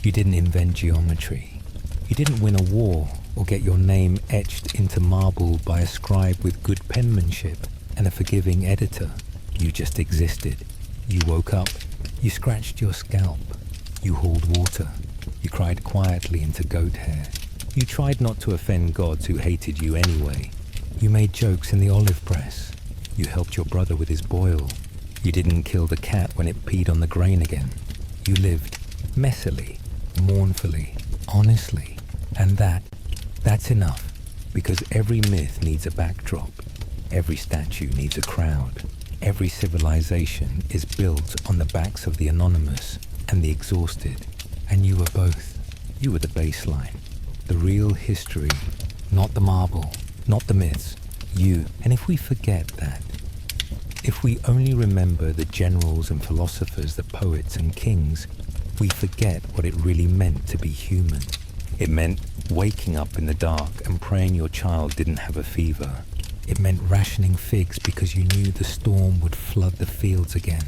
You didn't invent geometry. You didn't win a war or get your name etched into marble by a scribe with good penmanship and a forgiving editor. You just existed. You woke up. You scratched your scalp. You hauled water. You cried quietly into goat hair. You tried not to offend gods who hated you anyway. You made jokes in the olive press. You helped your brother with his boil. You didn't kill the cat when it peed on the grain again. You lived messily, mournfully, honestly. And that's enough, because every myth needs a backdrop. Every statue needs a crowd. Every civilization is built on the backs of the anonymous and the exhausted. And you were both. You were the baseline. The real history, not the marble, not the myths. You. And if we forget that, if we only remember the generals and philosophers, the poets and kings, we forget what it really meant to be human. It meant waking up in the dark and praying your child didn't have a fever. It meant rationing figs because you knew the storm would flood the fields again.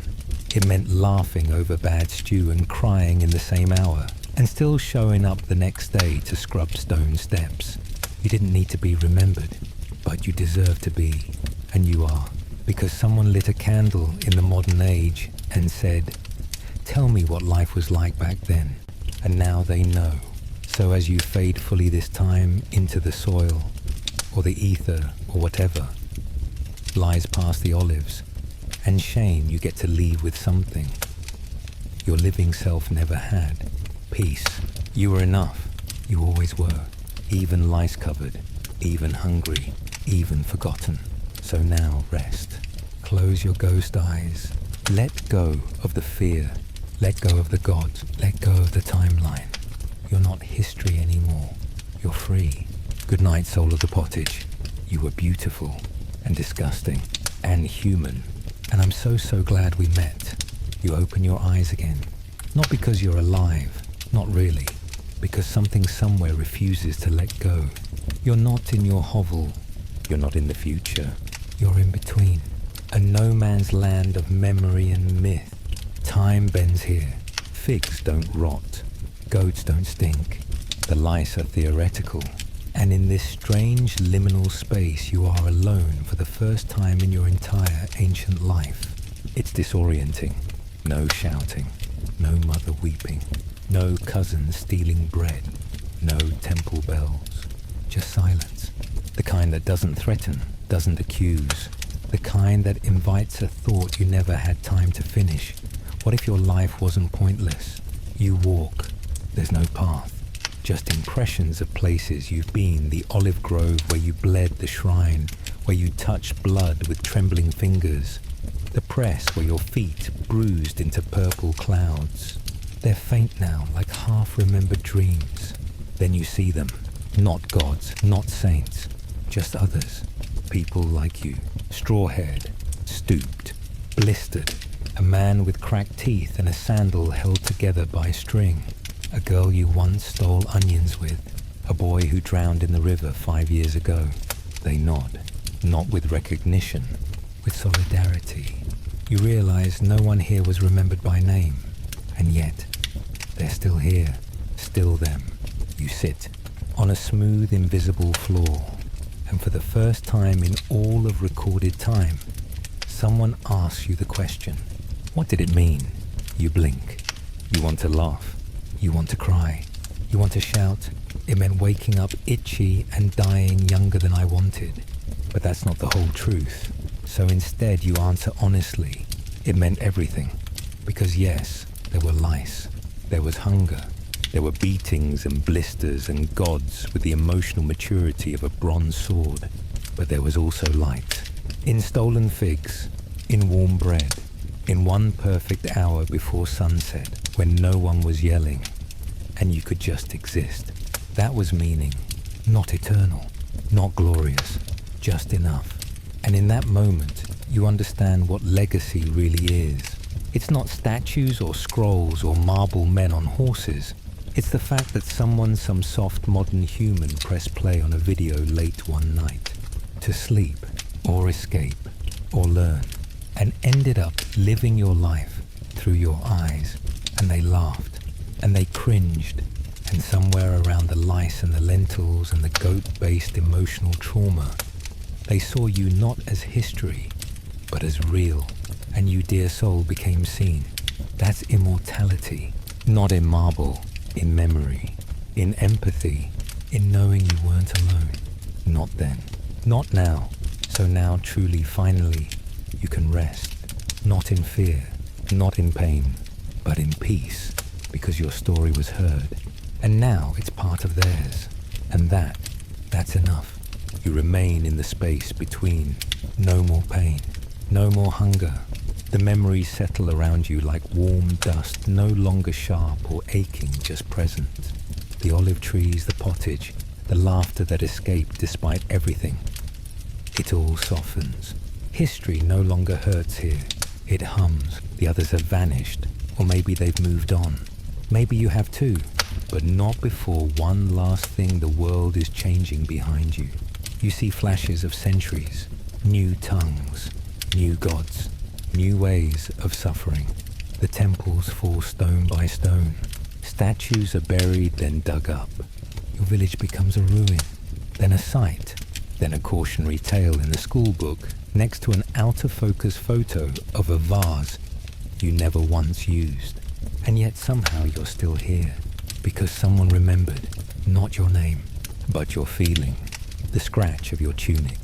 It meant laughing over bad stew and crying in the same hour, and still showing up the next day to scrub stone steps. You didn't need to be remembered, but you deserve to be, and you are, because someone lit a candle in the modern age and said, "Tell me what life was like back then," and now they know. So as you fade fully this time into the soil, or the ether, or whatever, lies past the olives, And shame you get to leave with something your living self never had. Peace. You were enough. You always were. Even lice-covered. Even hungry. Even forgotten. So now rest. Close your ghost eyes. Let go of the fear. Let go of the gods. Let go of the timeline. You're not history anymore. You're free. Good night, soul of the pottage. You were beautiful and disgusting and human. And I'm so glad we met. You open your eyes again. Not because you're alive. Not really. Because something somewhere refuses to let go. You're not in your hovel. You're not in the future. You're in between. A no man's land of memory and myth. Time bends here. Figs don't rot. Goats don't stink. The lice are theoretical. And in this strange liminal space you are alone for the first time in your entire ancient life. It's disorienting. No shouting. No mother weeping. No cousin stealing bread. No temple bells. Just silence. The kind that doesn't threaten, doesn't accuse. The kind that invites a thought you never had time to finish. What if your life wasn't pointless? You walk. There's no path. Just impressions of places you've been. The olive grove where you bled the shrine. Where you touched blood with trembling fingers. The press where your feet bruised into purple clouds. They're faint now, like half-remembered dreams. Then you see them. Not gods, not saints. Just others. People like you. Straw-haired. Stooped. Blistered. A man with cracked teeth and a sandal held together by string. A girl you once stole onions with. A boy who drowned in the river 5 years ago. They nod. Not with recognition. With solidarity. You realize no one here was remembered by name. And yet, they're still here. Still them. You sit on a smooth, invisible floor. And for the first time in all of recorded time, someone asks you the question. What did it mean? You blink. You want to laugh. You want to cry. You want to shout. It meant waking up itchy and dying younger than I wanted. But that's not the whole truth. So instead you answer honestly. It meant everything. Because yes, there were lice. There was hunger. There were beatings and blisters and gods with the emotional maturity of a bronze sword. But there was also light. In stolen figs. In warm bread. In one perfect hour before sunset, when no one was yelling, and you could just exist. That was meaning, not eternal, not glorious, just enough. And in that moment, you understand what legacy really is. It's not statues or scrolls or marble men on horses. It's the fact that some soft modern human pressed play on a video late one night, to sleep, or escape, or learn, and ended up living your life through your eyes. And they laughed, and they cringed, and somewhere around the lice and the lentils and the goat-based emotional trauma, they saw you not as history, but as real, and you, dear soul, became seen. That's immortality, not in marble, in memory, in empathy, in knowing you weren't alone. Not then, not now. So now, truly, finally, you can rest, not in fear, not in pain, but in peace, because your story was heard, and now it's part of theirs, and that's enough. You remain in the space between. No more pain, no more hunger. The memories settle around you like warm dust, no longer sharp or aching, just present. The olive trees, the pottage, the laughter that escaped despite everything. It all softens. History no longer hurts here. It hums. The others have vanished. Or maybe they've moved on. Maybe you have too. But not before one last thing. The world is changing behind you. You see flashes of centuries. New tongues. New gods. New ways of suffering. The temples fall stone by stone. Statues are buried, then dug up. Your village becomes a ruin. Then a site. Then a cautionary tale in the school book. Next to an out-of-focus photo of a vase you never once used. And yet somehow you're still here, because someone remembered, not your name, but your feeling, the scratch of your tunic,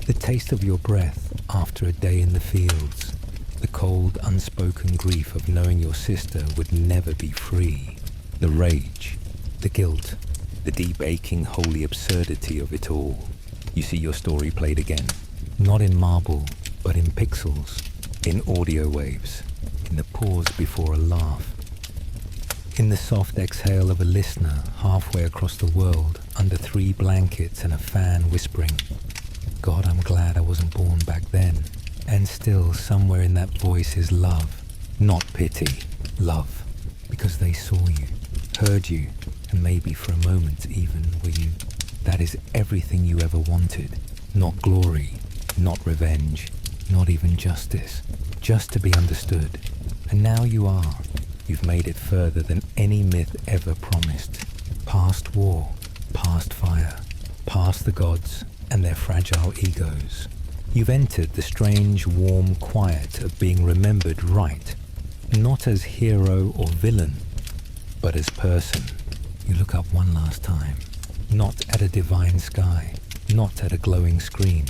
the taste of your breath after a day in the fields, The cold, unspoken grief of knowing your sister would never be free. The rage, the guilt, the deep aching holy absurdity of it all. You see your story played again. Not in marble, but in pixels, in audio waves, in the pause before a laugh. In the soft exhale of a listener halfway across the world, under 3 blankets and a fan whispering, God, I'm glad I wasn't born back then. And still, somewhere in that voice is love. Not pity, love. Because they saw you, heard you, and maybe for a moment even were you. That is everything you ever wanted. Not glory, not revenge, not even justice. Just to be understood. And now you are. You've made it further than any myth ever promised. Past war, past fire, past the gods and their fragile egos. You've entered the strange, warm quiet of being remembered right, not as hero or villain, but as person. You look up one last time, not at a divine sky, not at a glowing screen,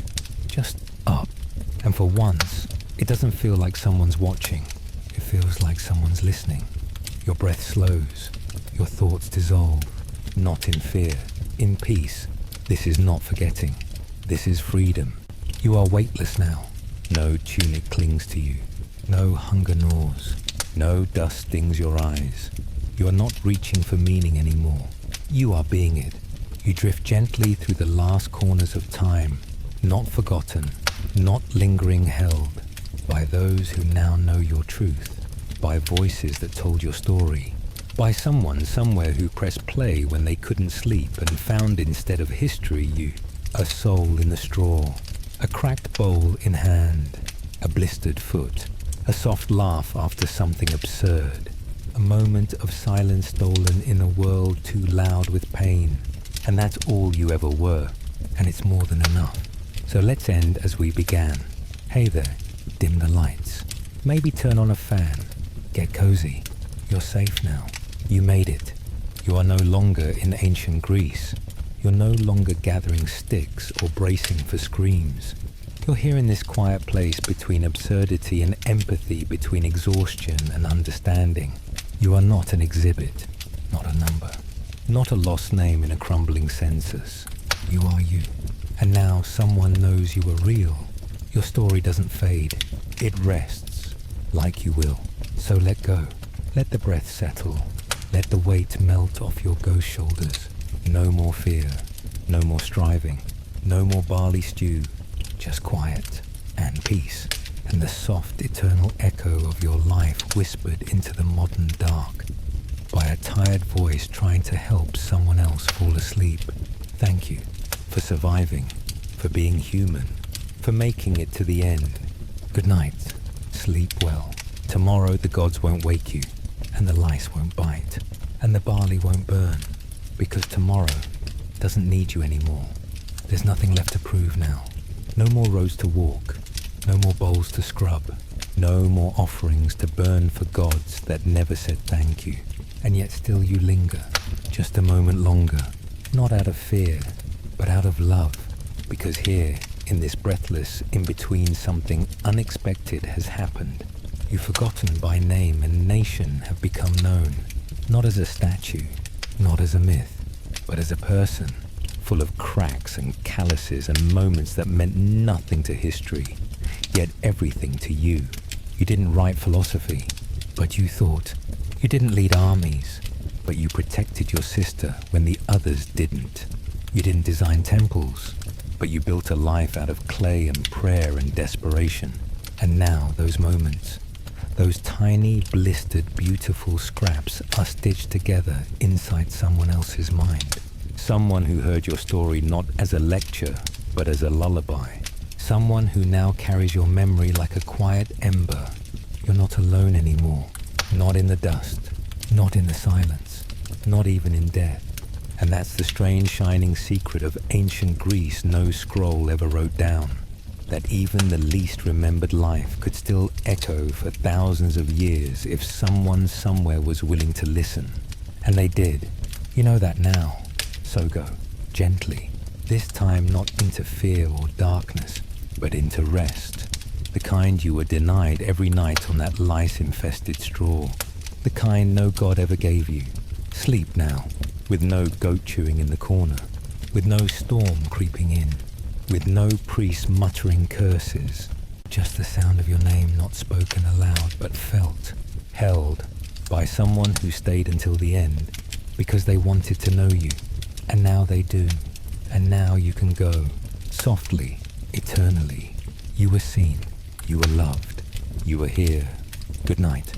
just up. And for once, it doesn't feel like someone's watching. It feels like someone's listening. Your breath slows, your thoughts dissolve, not in fear, in peace. This is not forgetting. This is freedom. You are weightless now. No tunic clings to you. No hunger gnaws. No dust stings your eyes. You are not reaching for meaning anymore. You are being it. You drift gently through the last corners of time, not forgotten, not lingering held, by those who now know your truth, by voices that told your story, by someone somewhere who pressed play when they couldn't sleep and found instead of history you, a soul in the straw, a cracked bowl in hand, a blistered foot, a soft laugh after something absurd, a moment of silence stolen in a world too loud with pain. And that's all you ever were, and it's more than enough. So let's end as we began. Hey there, dim the lights. Maybe turn on a fan. Get cozy. You're safe now. You made it. You are no longer in ancient Greece. You're no longer gathering sticks or bracing for screams. You're here in this quiet place between absurdity and empathy, between exhaustion and understanding. You are not an exhibit, not a number, not a lost name in a crumbling census. You are you. And now someone knows you are real. Your story doesn't fade. It rests, like you will. So let go. Let the breath settle. Let the weight melt off your ghost shoulders. No more fear. No more striving. No more barley stew. Just quiet and peace. And the soft, eternal echo of your life whispered into the modern dark by a tired voice trying to help someone else fall asleep. Thank you for surviving, for being human, for making it to the end. Good night. Sleep well. Tomorrow the gods won't wake you, and the lice won't bite, and the barley won't burn, because tomorrow doesn't need you anymore. There's nothing left to prove now. No more roads to walk, no more bowls to scrub, no more offerings to burn for gods that never said thank you. And yet still you linger, just a moment longer, not out of fear, but out of love, because here, in this breathless in-between, something unexpected has happened. You've forgotten by name and nation have become known, not as a statue, not as a myth, but as a person, full of cracks and calluses and moments that meant nothing to history, yet everything to you. You didn't write philosophy, but you thought. You didn't lead armies, but you protected your sister when the others didn't. You didn't design temples, but you built a life out of clay and prayer and desperation. And now those moments, those tiny, blistered, beautiful scraps are stitched together inside someone else's mind. Someone who heard your story not as a lecture, but as a lullaby. Someone who now carries your memory like a quiet ember. You're not alone anymore. Not in the dust, not in the silence, not even in death. And that's the strange shining secret of ancient Greece no scroll ever wrote down. That even the least remembered life could still echo for thousands of years if someone somewhere was willing to listen. And they did. You know that now. So go, gently. This time not into fear or darkness, but into rest. The kind you were denied every night on that lice-infested straw. The kind no God ever gave you. Sleep now, with no goat chewing in the corner, with no storm creeping in, with no priest muttering curses, just the sound of your name not spoken aloud but felt, held, by someone who stayed until the end, because they wanted to know you, and now they do, and now you can go, softly, eternally. You were seen, you were loved, you were here. Good night.